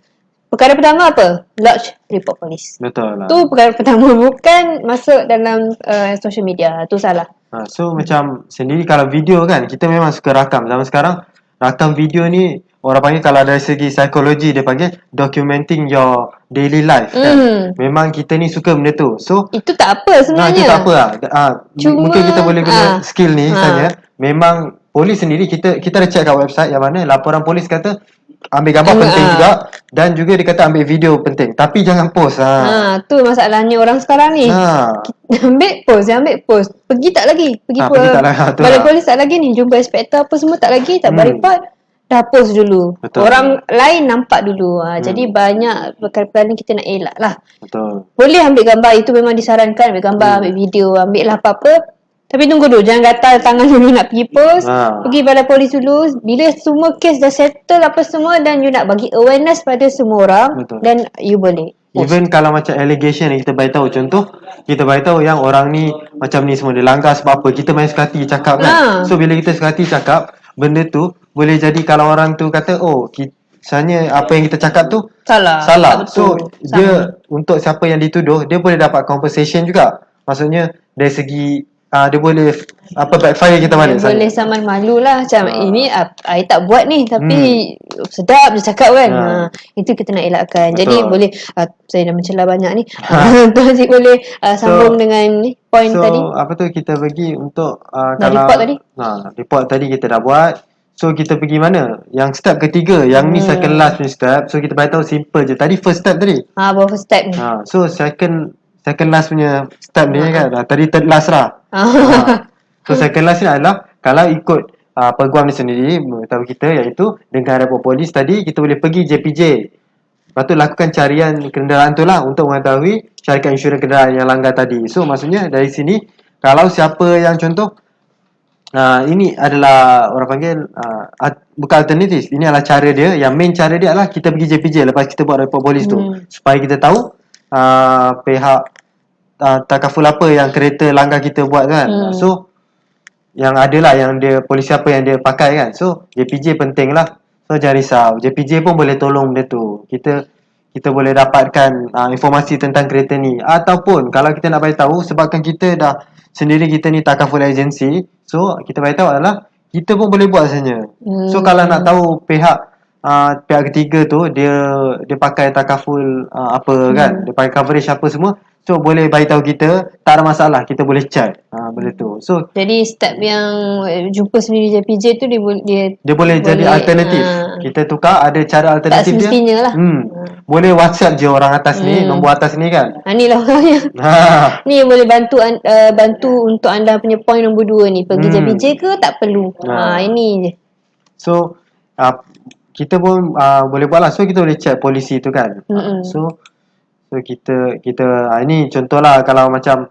Perkara pertama apa? Lodge report polis. Betul lah. Tu perkara pertama, bukan masuk dalam social media. Tu salah. So macam sendiri kalau video kan, kita memang suka rakam. Zaman sekarang rakam video ni orang panggil, kalau dari segi psikologi dia panggil documenting your daily life kan. Memang kita ni suka benda tu. So itu tak apa sebenarnya. Itu tak apa lah. Cuma, mungkin kita boleh guna skill ni saja. Memang polis sendiri, kita ada check kat website yang mana laporan polis kata ambil gambar penting juga, dan juga dia kata ambil video penting, tapi jangan post. Tu masalahnya orang sekarang ni. Ambil post, pergi tak lagi, balai polis tak lagi ni, jumpa inspektor apa semua tak lagi, tak beripot, dah post dulu. Betul. Orang lain nampak dulu. Jadi banyak perkara-perkara ni kita nak elak lah. Betul. Boleh ambil gambar, itu memang disarankan, ambil gambar, ambil video, ambil lah apa-apa. Tapi tunggu dulu, jangan gatal tangan dulu nak pergi post. Pergi balai polis dulu. Bila semua kes dah settle apa semua, dan you nak bagi awareness pada semua orang. Betul. Dan you boleh post. Even kalau macam allegation ni kita beritahu, contoh kita beritahu yang orang ni macam ni semua, dia langgar sebab apa, kita main suka hati cakap kan. So bila kita suka hati cakap, benda tu boleh jadi kalau orang tu kata misalnya apa yang kita cakap tu salah. So dia, untuk siapa yang dituduh, dia boleh dapat compensation juga. Maksudnya dari segi dia boleh backfire kita balik. Boleh saman malu lah. Macam ini I tak buat ni, tapi sedap dia cakap kan. Itu kita nak elakkan. Betul. Jadi boleh saya dah mencela banyak ni. Tuan Haziq boleh sambung dengan ni point tadi. So apa tu kita pergi untuk kalau report tadi. Report tadi kita dah buat. So kita pergi mana? Yang step ketiga, yang ni second last punya step. So kita beritahu simple je. Tadi first step tadi. Baru first step ni. So second last punya step ni kan. Tadi third last lah. So second last ni adalah kalau ikut peguam ni sendiri beritahu kita, iaitu dengan report polis tadi, kita boleh pergi JPJ. Lepas tu lakukan carian kenderaan tu lah untuk mengetahui syarikat insurans kenderaan yang langgar tadi. So maksudnya dari sini, kalau siapa yang contoh ini adalah orang panggil bukan alternatif, ini adalah cara dia. Yang main cara dia adalah kita pergi JPJ lepas kita buat report polis tu, supaya kita tahu pihak takaful apa yang kereta langgar kita buat kan. So yang adalah yang dia polis apa yang dia pakai kan. So JPJ penting lah. So jangan risau, JPJ pun boleh tolong benda tu. Kita boleh dapatkan informasi tentang kereta ni. Ataupun kalau kita nak bagi tahu, sebabkan kita dah sendiri, kita ni takaful agency, so kita bagi tahu adalah kita pun boleh buat sebenarnya. So kalau nak tahu pihak ketiga tu dia pakai takaful apa kan, dia pakai coverage apa semua, so boleh bagi tahu kita, tak ada masalah, kita boleh check benda tu. So jadi step yang jumpa sendiri JPJ tu dia boleh jadi alternatif. Kita tukar, ada cara alternatif tak semestinya dia lah. Boleh WhatsApp je orang atas ni, nombor atas ni kan. Ni lah orangnya. Ni yang boleh bantu untuk anda punya point nombor 2 ni. Pergi JPJ ke tak perlu. Ini je. So kita pun boleh buat lah. So kita boleh check polisi tu kan. So kita ini contohlah, kalau macam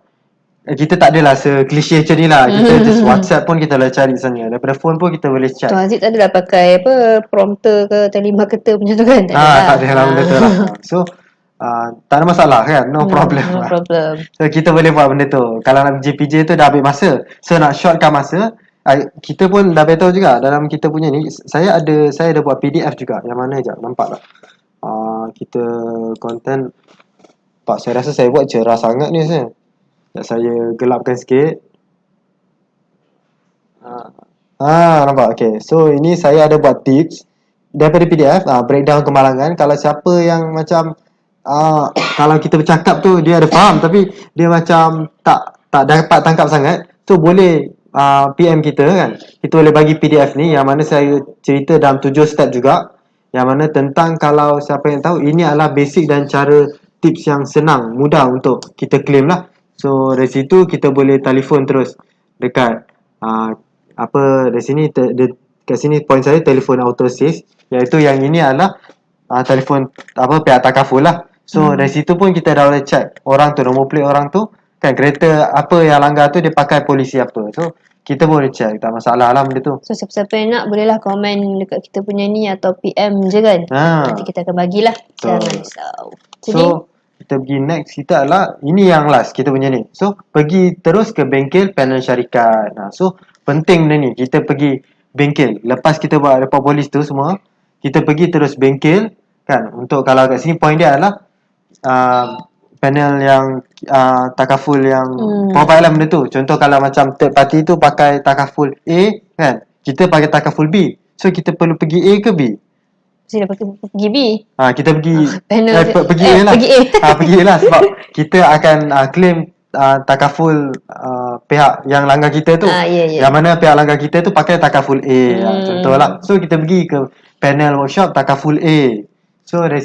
kita tak adalah se-klise macam ni lah. Kita just WhatsApp pun kita boleh cari sana. Daripada phone pun kita boleh check. Tuan Haziq tak adalah pakai prompter ke telemarketer punya tu kan? Tak adalah benda tu lah. So tak ada masalah kan. No problem. So kita boleh buat benda tu. Kalau nak JPJ tu dah ambil masa. So nak shortkan masa, kita pun dah beritahu juga dalam kita punya ni. Saya ada buat PDF juga. Yang mana je, nampak tak? Kita content. Pak, saya rasa saya buat cerah sangat ni saya. Saya gelapkan sikit. Nampak? Okay. So ini saya ada buat tips daripada PDF, breakdown kemalangan. Kalau siapa yang macam kalau kita bercakap tu dia ada faham, tapi dia macam tak dapat tangkap sangat, so boleh PM kita kan. Kita boleh bagi PDF ni, yang mana saya cerita dalam 7 step juga, yang mana tentang, kalau siapa yang tahu, ini adalah basic dan cara tips yang senang, mudah untuk kita claim lah. So dari situ kita boleh telefon terus dekat dari sini kat sini point saya telefon auto assist, iaitu yang ini adalah telefon pihak takaful lah. So dari situ pun kita dah boleh check orang tu, nombor plate orang tu kan, kereta apa yang langgar tu dia pakai polisi apa. So kita boleh check, tak masalah lah benda tu. So siapa-siapa yang nak bolehlah komen dekat kita punya ni, atau PM je kan. Nanti kita akan bagilah. Jangan risau. So kita pergi next, kita adalah ini yang last kita punya ni. So pergi terus ke bengkel panel syarikat. So penting benda ni. Kita pergi bengkel. Lepas kita buat report polis tu semua, kita pergi terus bengkel kan. Untuk kalau kat sini point dia adalah panel yang takaful yang provide lah benda tu. Contoh kalau macam third party tu pakai takaful A kan, kita pakai takaful B. So kita perlu pergi A ke B? Saya dah pergi B. Kita pergi panel pergi A lah. Pergi A. Pergi A lah sebab kita akan claim takaful pihak yang langgar kita tu. Yang mana pihak langgar kita tu pakai takaful A. Contoh lah. So kita pergi ke panel workshop takaful A. So dari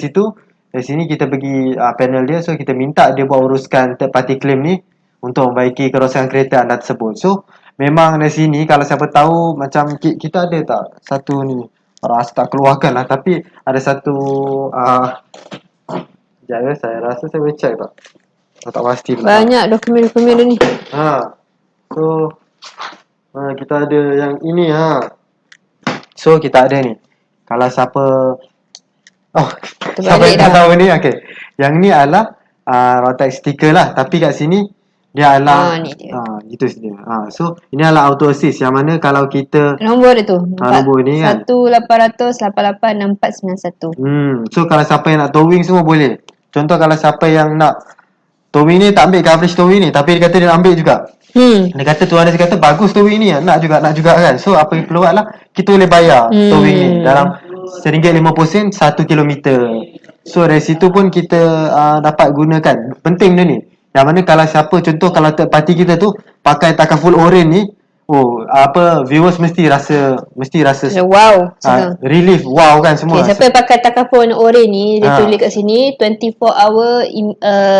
sini kita pergi panel dia. So kita minta dia buat uruskan third party claim ni untuk membaiki kerosakan kereta anda tersebut. So memang dari sini kalau siapa tahu macam kita ada tak satu ni, rasa tak keluarkan lah, tapi ada satu sekejap ya, saya rasa saya boleh check tak? Saya tak pasti pula. Banyak dokumen-dokumen dia ni. So kita ada yang ini So kita ada ni. Kalau siapa siapa yang tak tahu ni, okay. Yang ni adalah Rotax sticker lah, tapi kat sini dia adalah ni dia. Gitu saja. So ini adalah auto assist yang mana kalau kita nombor dia tu. Nombor ni kan 1-800-88-6491. So kalau siapa yang nak towing semua boleh. Contoh kalau siapa yang nak towing ni, tak ambil coverage towing ni, tapi dia kata dia nak ambil juga. Dia kata tuan dia kata bagus towing ni, nak juga kan. So apa yang perlu buat lah, kita boleh bayar towing ni dalam RM1.50 1 kilometer. So dari situ pun kita dapat gunakan. Penting dia ni. Yang mana kalau siapa, contoh kalau third party kita tu pakai takaful oren ni, viewers mesti rasa wow, relief, wow kan semua. Siapa yang pakai takaful oren ni, dia tulis kat sini 24 hour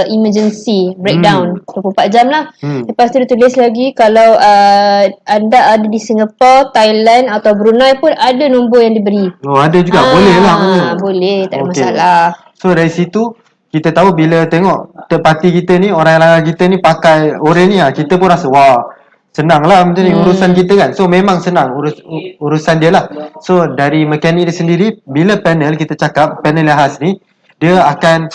emergency breakdown, 24 jam lah. Lepas tu dia tulis lagi kalau anda ada di Singapore, Thailand atau Brunei pun ada nombor yang diberi. Ada juga, boleh lah. Boleh, tak ada masalah. So dari situ kita tahu bila tengok third party kita ni, orang yang langgar kita ni pakai oren ni, kita pun rasa wah, senang lah macam ni urusan kita kan. So memang senang urusan dia lah. So dari mekanik dia sendiri, bila panel kita cakap panel yang khas ni, dia akan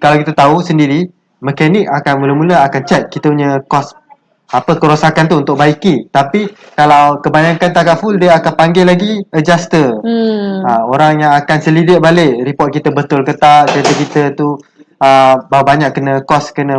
kalau kita tahu sendiri, mekanik akan mula-mula akan check kita punya kos kerosakan tu untuk baiki. Tapi kalau kebanyakan takaful, dia akan panggil lagi adjuster. Orang yang akan selidik balik report kita betul ke tak, kereta kita tu banyak kena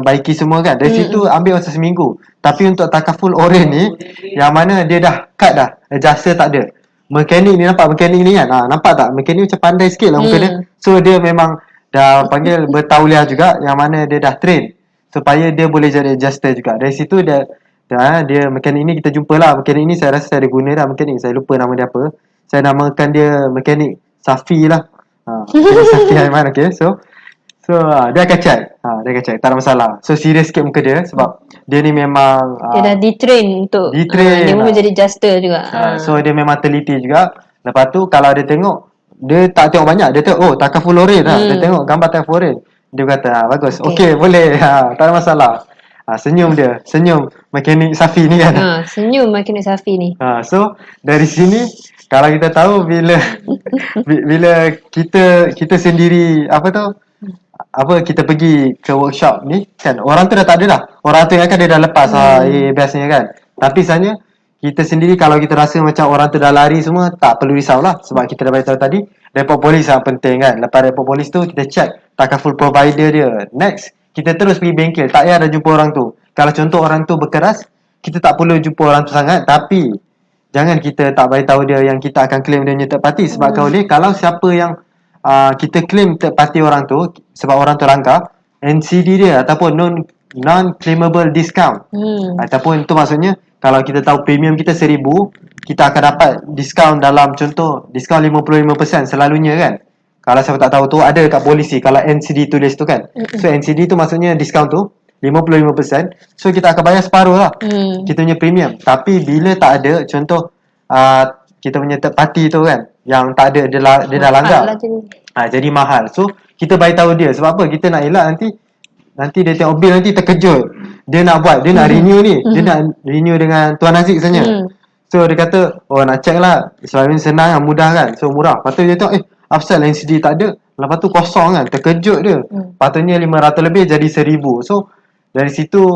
baiki semua kan. Dari situ ambil masa seminggu. Tapi untuk takaful oren ni, yang mana dia dah cut dah, adjuster tak ada. Mekanik ni nampak mekanik ni kan, nampak tak mekanik macam pandai sikit lah muka dia. So dia memang dah panggil bertauliah juga, yang mana dia dah train supaya dia boleh jadi adjuster juga. Dari situ dia mekanik ni kita jumpa lah. Mekanik ni saya rasa saya ada guna dah mekanik, saya lupa nama dia apa. Saya namakan dia mekanik Safi lah. Safi Aiman, okay. So dia akan check. Tak ada masalah. So serius sikit muka dia sebab dia ni memang dia dah di-train untuk dia pun menjadi adjuster juga. So dia memang teliti juga. Lepas tu kalau dia tengok, dia tak tengok banyak, dia tengok takaful oren dia tengok gambar takaful oren, dia kata bagus, okay boleh, tak ada masalah. Senyum mekanik Safi ni kan. Senyum mekanik Safi ni. So dari sini kalau kita tahu bila kita sendiri kita pergi ke workshop ni kan, orang tu dah tak ada dah. Orang tu yang kan dia dah lepas biasanya kan. Tapi sebenarnya kita sendiri kalau kita rasa macam orang tu dah lari semua, tak perlu risaulah sebab kita dah beritahu tadi report polis sangat penting kan. Lepas report polis tu kita check takaful provider dia. Next kita terus pergi bengkel, tak payah dah jumpa orang tu. Kalau contoh orang tu berkeras, kita tak perlu jumpa orang tu sangat. Tapi jangan kita tak beritahu dia yang kita akan claim dia punya third party. Sebab kalau siapa yang kita claim third party orang tu, sebab orang tu langgar, NCD dia ataupun non-claimable discount, ataupun tu maksudnya kalau kita tahu premium kita 1,000, kita akan dapat diskaun dalam contoh diskaun 55% selalunya kan. Kalau siapa tak tahu tu ada dekat polisi kalau NCD tulis tu kan. So NCD tu maksudnya diskaun tu 55%. So kita akan bayar separuh lah kita punya premium. Tapi bila tak ada, contoh kita punya third party tu kan, yang tak ada, dia dah langgar lah jadi mahal. So kita beritahu dia, sebab apa? Kita nak elak nanti dia tengok bil nanti terkejut. Dia nak renew ni, dia nak renew dengan Tuan Aziz sebenarnya. So dia kata, nak check lah, selalunya senang, mudah kan, so murah. Lepas tu dia tengok, apasal NCD tak ada, lepas tu kosong kan, terkejut dia. Patutnya 500 lebih jadi 1,000. So dari situ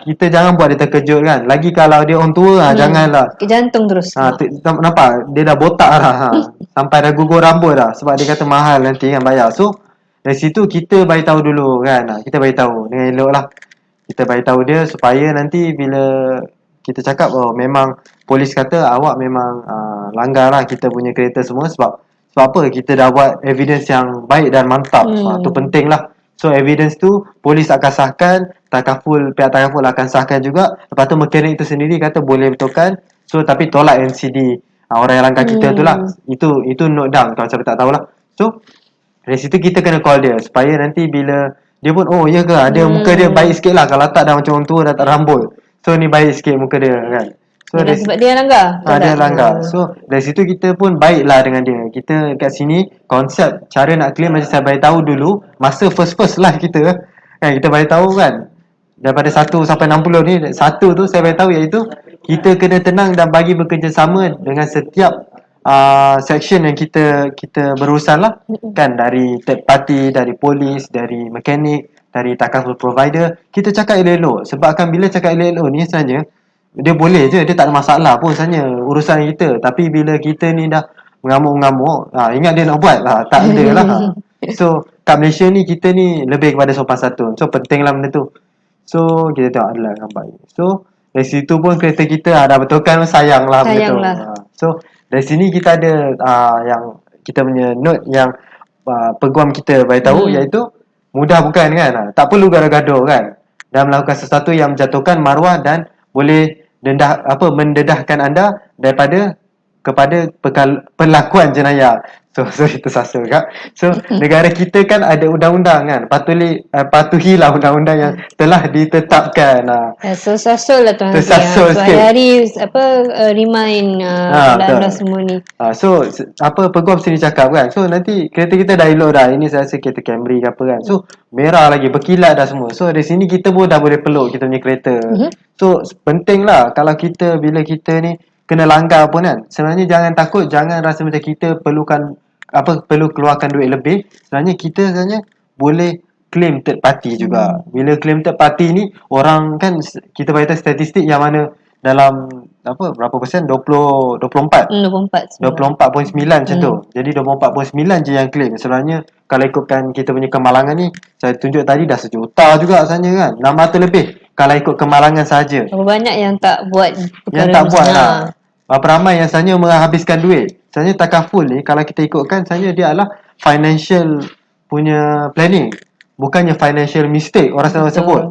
kita jangan buat dia terkejut kan. Lagi kalau dia orang tua janganlah. Sakit jantung terus. Nampak dia dah botak dah sampai dah gugur rambut dah sebab dia kata mahal nanti kan bayar. So dari situ kita bagi tahu dulu kan. Kita bagi tahu dengan elok lah. Kita bagi tahu dia supaya nanti bila kita cakap memang polis kata awak memang langgar lah kita punya kereta semua sebab apa kita dah buat evidence yang baik dan mantap. Tu penting lah. So evidence tu polis akan sahkan, pihak takaful akan sahkan juga. Lepas tu mekanik tu sendiri kata boleh betulkan. So tapi tolak NCD orang yang langgar kita tu lah. Itu note down kalau siapa tak tahulah. So dari situ kita kena call dia supaya nanti bila dia pun ya ke ada muka dia baik sikit lah. Kalau tak dah macam orang tua dah tak rambut. So ni baik sikit muka dia kan. So sebab dia langgar. Dia langgar. So dari situ kita pun baiklah dengan dia. Kita kat sini konsep cara nak claim macam saya bagi tahu dulu masa first live kita kan, kita bagi tahu kan daripada 1 sampai 60 ni, 1 tu saya bagi tahu iaitu kita kena tenang dan bagi bekerjasama dengan setiap section yang kita berurusan lah kan, dari third party, dari polis, dari mekanik, dari takaful provider. Kita cakap elok-elok sebabkan bila cakap elok-elok ni sebenarnya dia boleh je, dia tak ada masalah pun sebenarnya urusan kita. Tapi bila kita ni dah mengamuk-ngamuk, ingat dia nak buat lah, tak ada lah. So kat Malaysia ni kita ni lebih kepada sopan santun. So penting lah benda tu. So kita tengok adalah dengan baik. So dari situ pun kereta kita dah betulkan, sayang lah benda tu. So dari sini kita ada yang kita punya note yang peguam kita bagi tahu iaitu mudah bukan kan, tak perlu gaduh-gaduh kan, dan melakukan sesuatu yang menjatuhkan maruah dan boleh mendedahkan anda kepada perlakuan jenayah. So itu sasa kak. So negara kita kan ada undang-undang kan, patuhilah undang-undang yang telah ditetapkan. So sasul lah tuan. Tersasul sikit. Hari-hari remind undang-undang semua ni. So peguam sini cakap kan. So nanti kereta kita dah elok dah. Ini saya rasa kereta Camry ke apa kan. So merah lagi, berkilat dah semua. So dari sini kita pun dah boleh peluk kita punya kereta. So penting lah kalau bila kita ni kena langgar pun kan, sebenarnya jangan takut, jangan rasa macam kita perlu keluarkan duit lebih. Sebenarnya kita boleh claim third party juga. Bila claim third party ni orang kan, kita bagi tahu statistik yang mana dalam berapa persen, 24.9 macam tu. Jadi 24.9 je yang claim. Sebenarnya kalau ikutkan kita punya kemalangan ni, saya tunjuk tadi dah 1 juta juga sebenarnya kan, 600 lebih kalau ikut kemalangan saja. Berapa banyak yang tak buat perkara, yang tak buat lah. Berapa ramai yang sebenarnya menghabiskan duit. Sebenarnya takaful ni kalau kita ikutkan, sebenarnya dia adalah financial punya planning, bukannya financial mistake orang selalu sebut.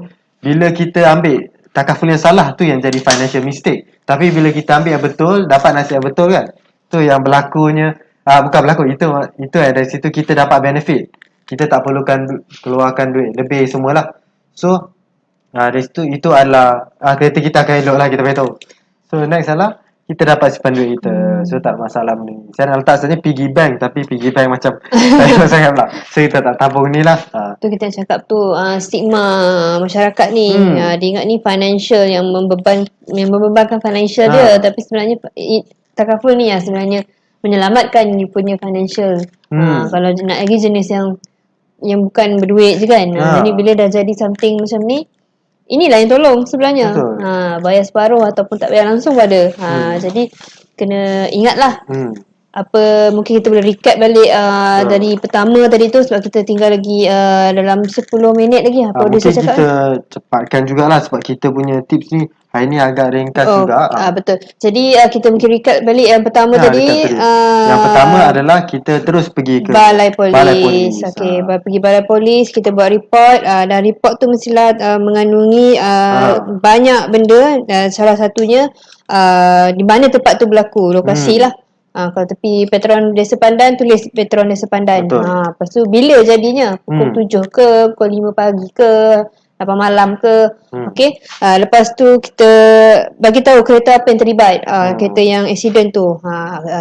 Bila kita ambil takaful yang salah tu yang jadi financial mistake. Tapi bila kita ambil yang betul, dapat nasib yang betul kan, tu yang berlakunya bukan berlaku, itu dari situ kita dapat benefit. Kita tak perlukan keluarkan duit lebih semualah. So dari situ itu adalah kereta kita akan elok lah, kita beritahu. So next adalah kita dapat simpan duit kita. So tak masalah benda ni. Saya nak letak sebenarnya piggy bank, tapi piggy bank macam saya sangat pula. So kita tak tabung ni lah. Tu kita cakap tu stigma masyarakat ni. Dia ingat ni financial yang membebankan financial dia, tapi sebenarnya takaful ni sebenarnya menyelamatkan you punya financial. Kalau nak lagi jenis yang bukan berduit je kan. Jadi bila dah jadi something macam ni, inilah yang tolong sebenarnya. Bayar separuh ataupun tak bayar langsung pada. Jadi kena ingatlah. Mungkin kita boleh recap balik dari pertama tadi tu, sebab kita tinggal lagi dalam 10 minit lagi. Mungkin kita cepatkan jugalah sebab kita punya tips ni hari ni agak ringkas juga. Betul. Jadi kita mungkin recap balik yang pertama tadi. Yang pertama adalah kita terus pergi ke balai polis. Okey, pergi balai polis, kita buat report. Dan report tu mestilah mengandungi banyak benda. Salah satunya di mana tempat tu berlaku, lokasi lah. Kalau tepi Petron Desa Pandan, tulis Petron Desa Pandan. Lepas tu bila jadinya, pukul 7 ke, pukul 5 pagi ke, 8 malam ke. Okey. Lepas tu kita bagi tahu kereta apa yang terlibat. Kereta yang accident tu.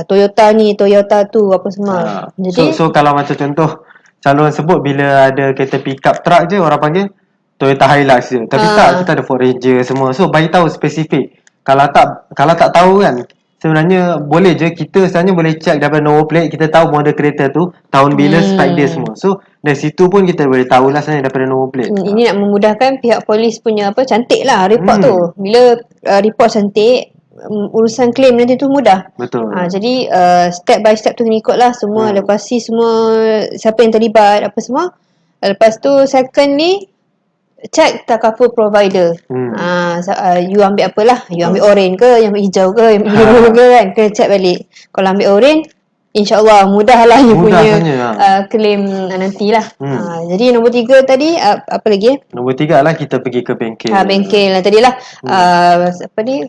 Toyota ni, Toyota tu, apa semua. Jadi so kalau macam contoh calon sebut bila ada kereta pick up truck je orang panggil Toyota Hilux je. Tapi tak, kita ada Ford Ranger semua. So bagi tahu spesifik. Kalau tak tahu kan, sebenarnya boleh je, kita sebenarnya boleh check daripada number plate, kita tahu model kereta tu, tahun bila, spek dia semua. So Dari situ pun kita boleh tahulah sebenarnya daripada nombor plate. Ini nak memudahkan pihak polis punya cantik lah report tu. Bila report cantik, urusan claim nanti tu mudah. Betul. Jadi step by step tu kena ikut lah semua. Lepas semua siapa yang terlibat apa semua. Lepas tu secondly, check takaful provider. You ambil apalah, you ambil oren ke, you ambil hijau ke, you ambil biru ke kan, kena check balik. Kalau ambil oren, InsyaAllah mudahlah you punya claim nantilah. Jadi nombor 3 tadi apa lagi? Nombor 3 lah kita pergi ke bengkel. Bengkel lah tadilah. Apa ni?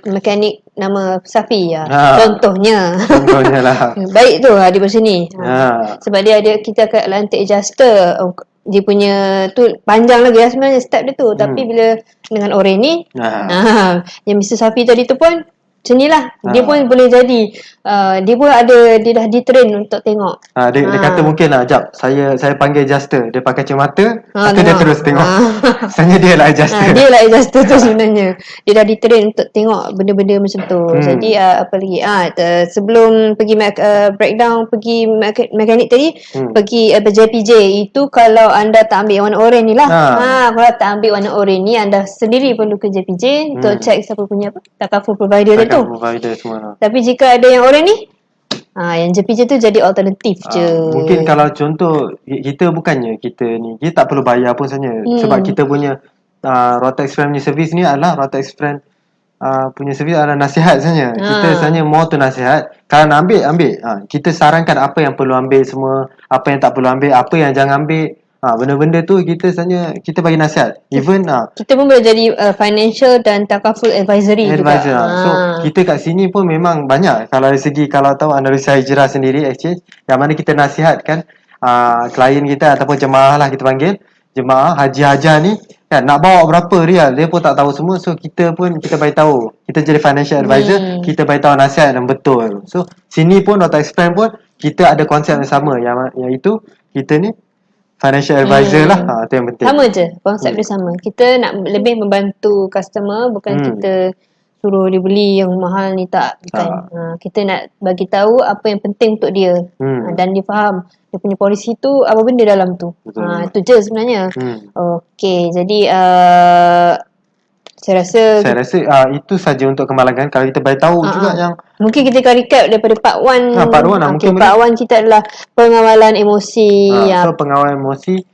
Mekanik nama Safi Contohnya lah. Baik tu di sini. Sebab dia ada, kita akan lantik adjuster. Dia punya tu panjang lagi lah sebenarnya step dia tu. Tapi bila dengan orang ni yang Mr. Safi tadi tu pun macam ni lah. Dia pun boleh jadi dia pun ada, dia dah di-train untuk tengok. Dia kata mungkin lah, jap saya panggil adjuster. Dia pakai kacamata, atau dia terus tengok. Sebenarnya dia lah adjuster. Dia lah adjuster tu sebenarnya. Dia dah di-train untuk tengok benda-benda macam tu. Jadi apa lagi? Sebelum pergi breakdown, pergi mekanik tadi, pergi JPJ. Itu kalau anda tak ambil warna oren ni lah. Kalau tak ambil warna oren ni, anda sendiri perlu ke JPJ untuk check siapa punya takaful provider tu. Provider semua. Tapi jika ada yang orang ni, yang JPJ tu jadi alternatif je. Mungkin kalau contoh kita bukannya kita tak perlu bayar pun sebenarnya. Sebab kita punya Rotex Friend punya servis ni adalah Rotex Friend punya servis adalah nasihat sebenarnya. Kita sebenarnya more tu nasihat. Kalau nak ambil. Kita sarankan apa yang perlu ambil semua, apa yang tak perlu ambil, apa yang jangan ambil. Benda-benda tu kita sebenarnya kita bagi nasihat. Even kita pun boleh jadi financial dan takaful advisory juga. So kita kat sini pun memang banyak. Kalau dari segi, kalau tahu analisa hijrah sendiri exchange, yang mana kita nasihatkan klien kita ataupun jemaah lah kita panggil, jemaah haji-hajar ni kan, nak bawa berapa rial dia pun tak tahu semua. So kita bagi tahu, kita jadi financial advisor, kita bagi tahu nasihat yang betul. So sini pun Rotex Friend pun kita ada konsep yang sama, yang itu kita ni financial advisor lah. Itu yang penting. Sama je, konsep dia sama. Kita nak lebih membantu customer, bukan kita suruh dia beli yang mahal ni, tak. Bukan. Kita nak bagi tahu apa yang penting untuk dia. Dan dia faham dia punya polisi tu apa benda dalam tu. Itu je sebenarnya. Okey, jadi saya rasa itu saja untuk kemalangan. Kalau kita bagi tahu juga yang mungkin kita akan recap daripada part 1. Part 1 mungkin part 1 kita adalah pengawalan emosi. So pengawalan emosi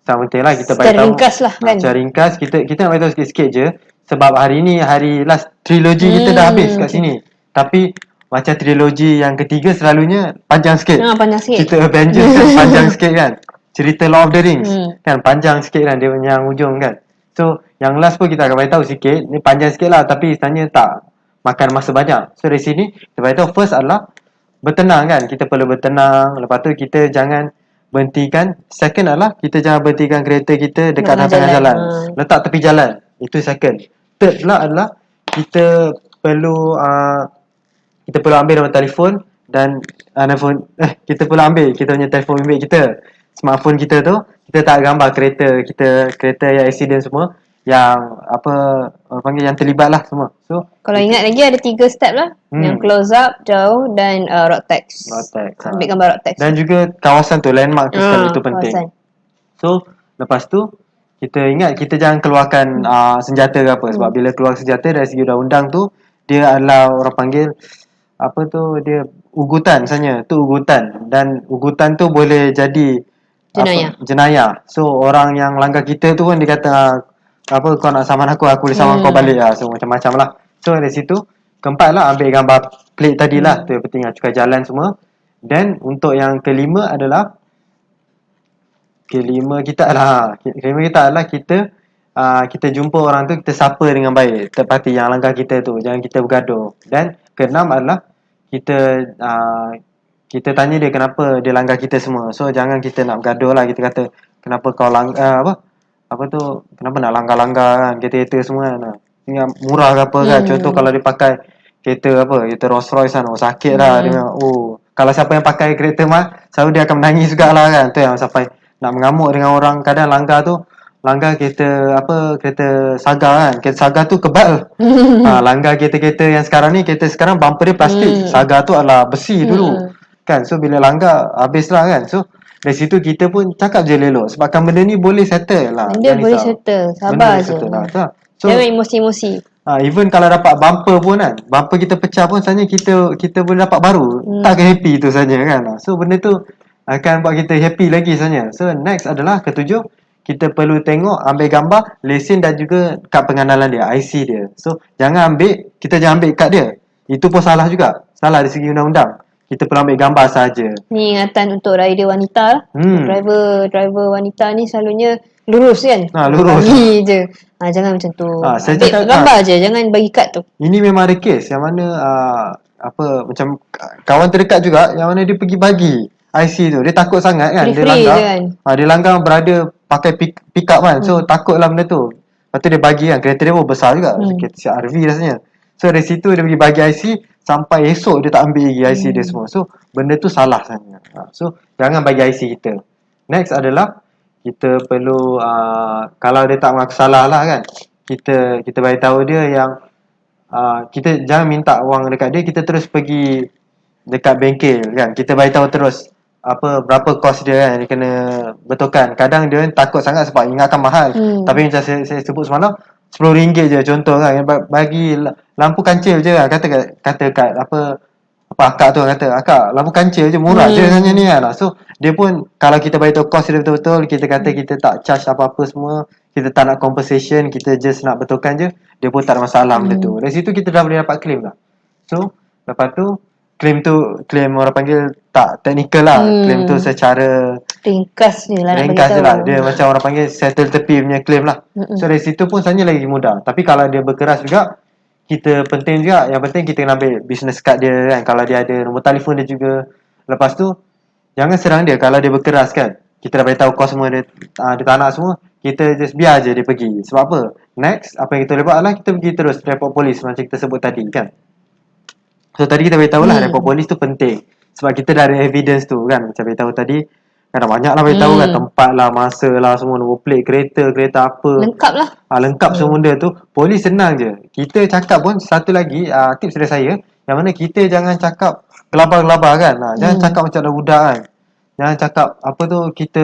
sama penting lah kita bagi tahu. Secara ringkas lah kan. Secara ringkas kita nak bagi tahu sikit-sikit je. Sebab hari ni hari last trilogi kita dah habis kat sini. Tapi macam trilogi yang ketiga selalunya panjang sikit. Panjang sikit. Cerita Avengers kan panjang sikit kan. Cerita Lord of the Rings kan panjang sikit kan dia punya hujung kan. So yang last pun kita akan beritahu sikit. Ni panjang sikit lah, tapi sebenarnya tak makan masa banyak. So dari sini kita beritahu first adalah bertenang kan. Kita perlu bertenang. Lepas tu kita jangan berhentikan. Second adalah kita jangan berhentikan kereta kita dekat tengah jalan. Letak tepi jalan. Itu second. Third pula adalah kita perlu ambil nombor telefon. Dan kita perlu ambil kita punya telefon bimbit kita, smartphone kita tu. Kita tak gambar kereta yang accident semua, yang orang panggil yang terlibat lah semua. So kalau ingat lagi ada 3 step lah. Yang close up, jauh dan Rotex. Ambil gambar Rotex. Dan juga kawasan tu, landmark tu sekali, itu penting. So lepas tu kita ingat kita jangan keluarkan senjata ke apa. Sebab bila keluar senjata dari segi undang-undang tu, dia adalah orang panggil dia ugutan sebenarnya. Tu ugutan. Dan ugutan tu boleh jadi jenayah. So orang yang langgar kita tu pun dia kata kau nak saman aku boleh saman kau balik lah. So macam-macam lah. So dari situ keempat lah, ambil gambar plate tadi lah. Tu yang penting lah, cukai jalan semua. Dan untuk yang kelima kita adalah kita jumpa orang tu, kita sapa dengan baik, tepati yang langgar kita tu, jangan kita bergaduh. Dan keenam adalah kita tanya dia kenapa dia langgar kita semua. So jangan kita nak bergaduh lah. Kita kata kenapa kau kenapa nak langgar-langgar kan kereta semua kan. Murah ke apa kan. Contoh kalau dia pakai kereta Rolls Royce kan, sakit lah dia. Kalau siapa yang pakai kereta selalu dia akan menangis jugalah kan. Tu yang sampai nak mengamuk dengan orang. Kadang langgar kereta Saga kan. Kereta Saga tu kebal. Langgar kereta-kereta yang sekarang ni, kereta sekarang bumper dia plastik. Saga tu adalah besi dulu kan. So bila langgar habislah kan. So Dari situ kita pun cakap je elok. Sebabkan benda ni boleh settle lah. Benda Jangan boleh risau. settle. Benda Sabar boleh je. settle lah. So Jangan emosi-emosi. even kalau dapat bumper pun kan, bumper kita pecah pun sebenarnya kita boleh dapat baru. Takkan happy tu saja kan. So benda tu akan buat kita happy lagi sebenarnya. So next adalah ketujuh, kita perlu tengok, ambil gambar lesen dan juga kad pengenalan dia, IC dia. So kita jangan ambil kad dia. Itu pun salah juga. Salah dari segi undang-undang. Kita perlu ambil gambar saja. Ni ingatan untuk rider wanita lah. Driver wanita ni selalunya lurus kan. Lurus. Bagi je. Jangan macam tu. Saya Ambil cakap, gambar je. Jangan bagi kad tu. Ini memang ada kes yang mana macam kawan terdekat juga yang mana dia pergi bagi IC tu. Dia takut sangat kan. Dia Free-free langgar. je kan. Dia langgar berada pakai pick up kan. So takutlah benda tu. Lepas tu dia bagi kan. Kereta dia pun besar juga. Kereta CR-V rasanya. So dari situ dia pergi bagi IC. Sampai esok dia tak ambil lagi IC dia semua. So benda tu salah sebenarnya. So jangan bagi IC kita. Next adalah kita perlu kalau dia tak mengaku salah lah kan, kita beritahu dia yang kita jangan minta wang dekat dia. Kita terus pergi dekat bengkel kan. Kita beritahu terus berapa kos dia kan, dia kena betulkan. Kadang dia takut sangat sebab ingatkan mahal. Tapi macam saya sebut semalam, RM10 je contoh kan, bagi lampu kancil je kan. Kata kat akak tu kata, akak lampu kancil je murah je sebenarnya ni kan. So dia pun kalau kita beritahu kos dia betul-betul, kita kata kita tak charge apa-apa semua, kita tak nak compensation, kita just nak betulkan je, dia pun tak ada masalah benda tu. Dari situ kita dah boleh dapat claim lah. So lepas tu claim orang panggil tak technical lah. Claim tu secara ringkas je lah, ringkas je lah. Dia macam orang panggil settle tepi punya claim lah. So dari situ pun sebenarnya lagi mudah. Tapi kalau dia berkeras juga, kita penting juga, yang penting kita kena ambil business card dia kan. Kalau dia ada nombor telefon dia juga. Lepas tu jangan serang dia kalau dia berkeras kan. Kita dah beritahu kos semua dia tak nak semua, kita just biar je dia pergi. Sebab apa? Next apa yang kita boleh buat adalah kita pergi terus report polis macam kita sebut tadi kan. So tadi kita beritahu lah report polis tu penting. Sebab kita dah ada evidence tu kan. Macam beritahu tadi kan, banyak lah beritahu kan, tempat lah, masa lah, semua nombor plate kereta apa. Lengkap lah. Lengkap semua benda tu. Polis senang je. Kita cakap pun satu lagi tips dari saya, yang mana kita jangan cakap gelabah-gelabah kan. Jangan cakap macam dah budak kan. Jangan cakap apa tu kita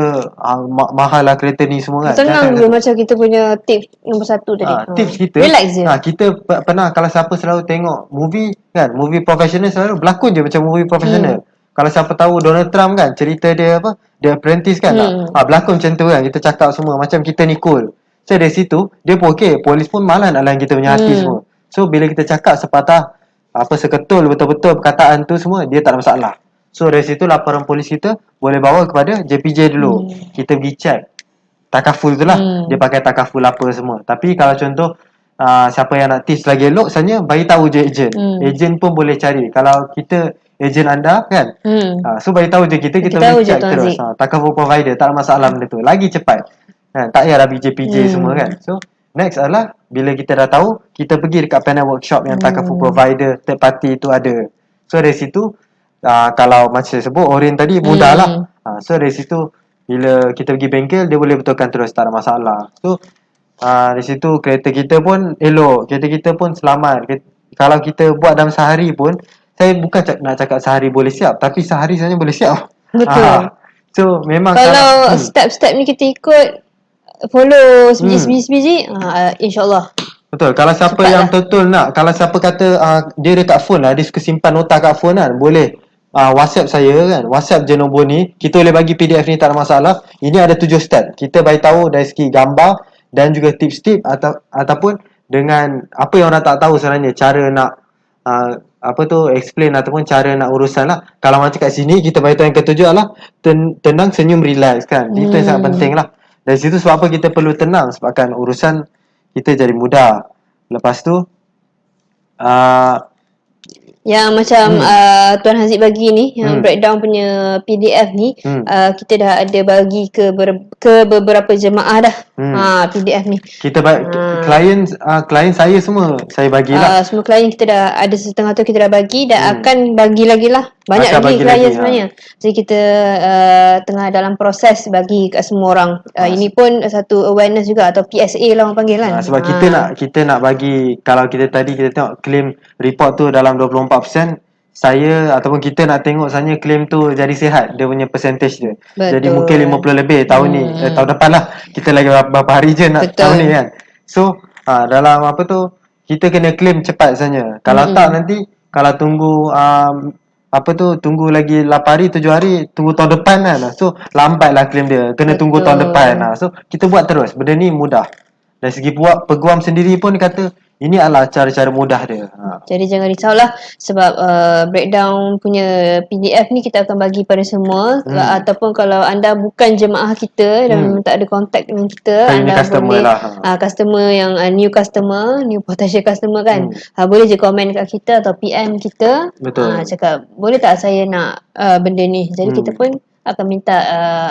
mahal lah kereta ni semua kan. Tenang je macam kita punya tips nombor 1 tadi. Tips kita, relax je. Kita pernah, kalau siapa selalu tengok movie kan, movie professional selalu berlakon je macam movie professional. Kalau siapa tahu Donald Trump kan, cerita dia dia apprentice kan, berlakon macam tu kan. Kita cakap semua macam kita ni cool. So dari situ dia pun okey, polis pun malas nak layan kita punya hati semua. So bila kita cakap sepatah seketul betul-betul perkataan tu semua, dia tak ada masalah. So dari situ laporan polis kita boleh bawa kepada JPJ dulu. Kita pergi check takaful tu lah. Dia pakai takaful apa semua. Tapi kalau contoh siapa yang nak tips lagi elok, sebenarnya bagi tahu je ejen. Ejen pun boleh cari. Kalau kita ejen anda kan, so bagi tahu je kita boleh check terus. Takaful provider tak ada masalah benda tu. Lagi cepat kan, tak payah rabi JPJ semua kan. So next adalah bila kita dah tahu, kita pergi dekat panel workshop yang takaful provider third party tu ada. So dari situ kalau macam saya sebut Orin tadi mudah lah. So dari situ bila kita pergi bengkel, dia boleh betulkan terus, tak ada masalah. So dari situ kereta kita pun elok, kereta kita pun selamat. Kalau kita buat dalam sehari pun, saya bukan nak cakap sehari boleh siap, tapi sehari saja boleh siap. Betul. So memang kalau step-step ni kita ikut, follow sebiji-sebiji, insyaAllah. Betul. Kalau siapa cepat yang betul nak, kalau siapa kata dia dekat phone lah, dia suka simpan nota kat phone kan, boleh WhatsApp saya kan. WhatsApp je nombor ni. Kita boleh bagi PDF ni, tak ada masalah. Ini ada 7 step. Kita beritahu dari segi gambar dan juga tips-tips ataupun dengan apa yang orang tak tahu sebenarnya, cara nak explain ataupun cara nak urusan lah. Kalau macam kat sini kita beritahu yang ketujuh adalah tenang, senyum, relax kan. Itu yang sangat penting lah. Dari situ sebab apa kita perlu tenang, sebabkan urusan kita jadi mudah. Lepas tu yang macam Tuan Haziq bagi ni, yang breakdown punya PDF ni, kita dah ada bagi ke beberapa jemaah dah. PDF ni kita klien saya semua saya bagilah. Semua klien kita dah ada setengah tu kita dah bagi, dan akan bagi lagi lah. Banyak akan lagi klien sebenarnya. Jadi kita tengah dalam proses bagi kat semua orang. Ini pun satu awareness juga, atau PSA lah orang panggil kan. Sebab kita nak bagi, kalau kita tadi kita tengok claim report tu dalam 24%, saya ataupun kita nak tengok sebenarnya claim tu jadi sihat, dia punya percentage dia. Betul. Jadi mungkin 50 lebih tahun ni, tahun depan lah. Kita lagi berapa hari je nak Betul. tahun ni kan. So dalam apa tu, kita kena claim cepat sebenarnya. Kalau tak nanti, kalau tunggu apa tu, tunggu lagi 8 hari 7 hari, tunggu tahun depan kan. So lambat lah claim dia, kena tunggu tahun depan. So kita buat terus, benda ni mudah. Dari segi buat peguam sendiri pun dia kata ini adalah cara-cara mudah dia. Jadi jangan risaulah sebab breakdown punya PDF ni kita akan bagi pada semua. Ataupun kalau anda bukan jemaah kita dan tak ada kontak dengan kita, anda customer boleh lah. Customer yang new customer, new potential customer kan, boleh je komen kat kita atau PM kita. Betul. Cakap boleh tak saya nak benda ni. Jadi kita pun akan minta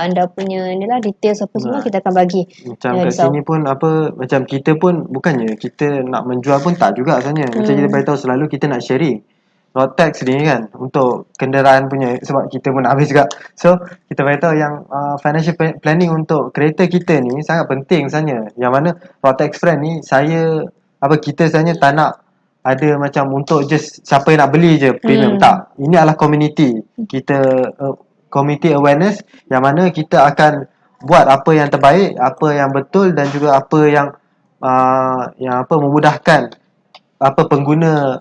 anda punya ni lah details apa semua kita akan bagi. Macam kat sini pun apa, macam kita pun bukannya kita nak menjual pun tak juga sebenarnya. Macam kita beritahu selalu kita nak sharing road tax ni kan untuk kenderaan punya, sebab kita pun nak habis juga. So kita beritahu yang financial planning untuk kereta kita ni sangat penting sebenarnya. Yang mana road tax friend ni kita sebenarnya tak nak ada macam untuk just siapa yang nak beli je premium. Tak, ini adalah community. Kita community awareness yang mana kita akan buat apa yang terbaik, apa yang betul dan juga apa yang memudahkan pengguna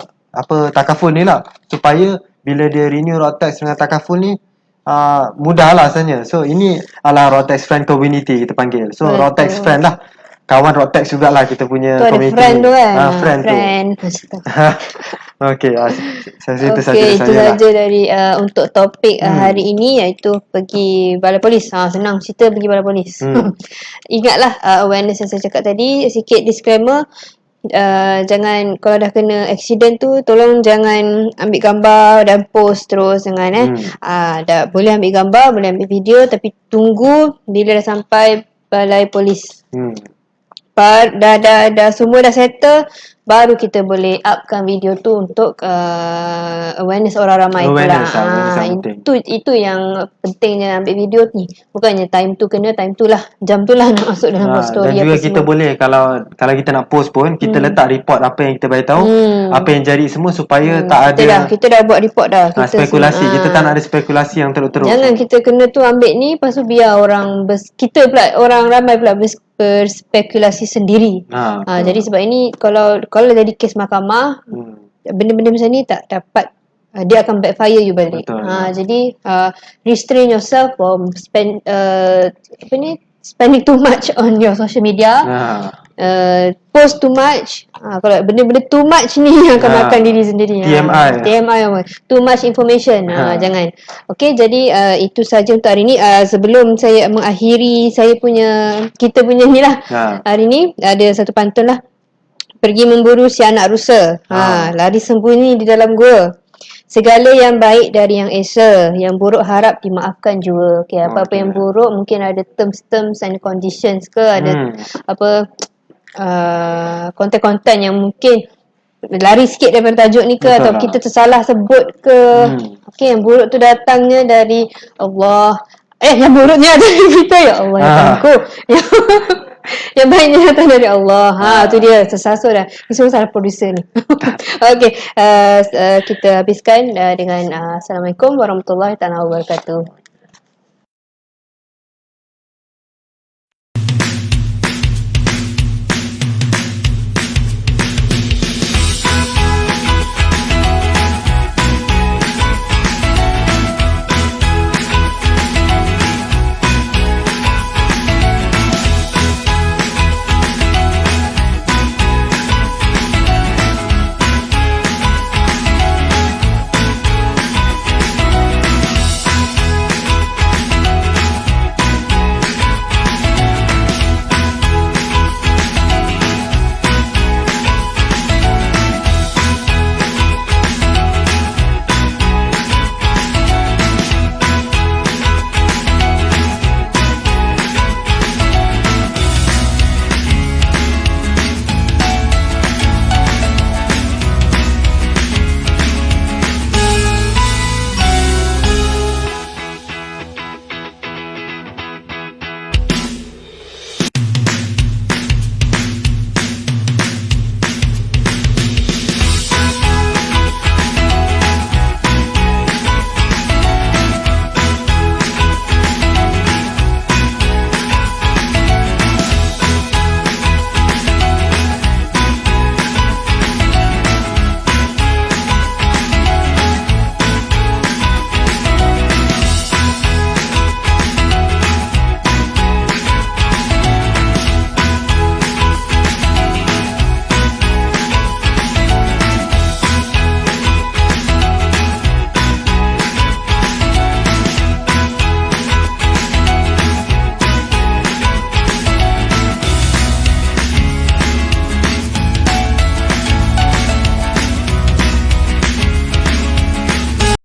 takaful ni lah, supaya bila dia renew road tax dengan takaful ni mudah lah sebenarnya. So ini adalah road tax friend community kita panggil. So road tax friend lah, kawan road tax jugalah kita punya tu community. Friend tu kan. Friend tu. Okey, itu saja dari untuk topik hari ini, iaitu pergi balai polis. Senang cerita pergi balai polis. Ingatlah awareness yang saya cakap tadi, sikit disclaimer. Jangan, kalau dah kena accident tu, tolong jangan ambil gambar dan post terus, jangan dah boleh ambil gambar, boleh ambil video, tapi tunggu bila dah sampai balai polis. Dah semua dah settle, baru kita boleh upkan video tu untuk awareness orang ramai itu yang pentingnya ambil video ni. Bukannya time tu kena, time tu lah, jam tu lah nak masuk dalam story. Dan juga kita semua boleh, kalau kita nak post pun, kita letak report apa yang kita beritahu, apa yang jadi semua, supaya tak ada kita dah buat report dah. Spekulasi. Kita tak nak ada spekulasi yang teruk-teruk. Jangan kita kena tu ambil ni, lepas tu biar kita pula, orang ramai pula berspekulasi sendiri. Jadi sebab ini kalau jadi kes mahkamah, benda-benda macam ni tak dapat, dia akan backfire you balik. Jadi restrain yourself from spending too much on your social media. Post too much. Kalau benda-benda too much ni akan makan diri sendiri. TMI too much information. Jangan. Okey, jadi itu saja untuk hari ni. Sebelum saya mengakhiri kita punya ni lah, hari ni ada satu pantun lah. Pergi memburu si anak rusa, lari sembunyi di dalam gua. Segala yang baik dari yang esa, yang buruk harap dimaafkan jua. Okay, apa-apa yang buruk mungkin ada terms and conditions ke, ada konten-konten yang mungkin lari sikit daripada tajuk ni ke, atau kita tersalah sebut ke. Okay, yang buruk tu datangnya dari Allah. Yang buruknya dari kita, ya Allah, ya Tuhanku. Yang baiknya datang dari Allah. Tu dia, tersasul dah. Ini semua salah producer ni. Okay, kita habiskan dengan Assalamualaikum warahmatullahi wabarakatuh.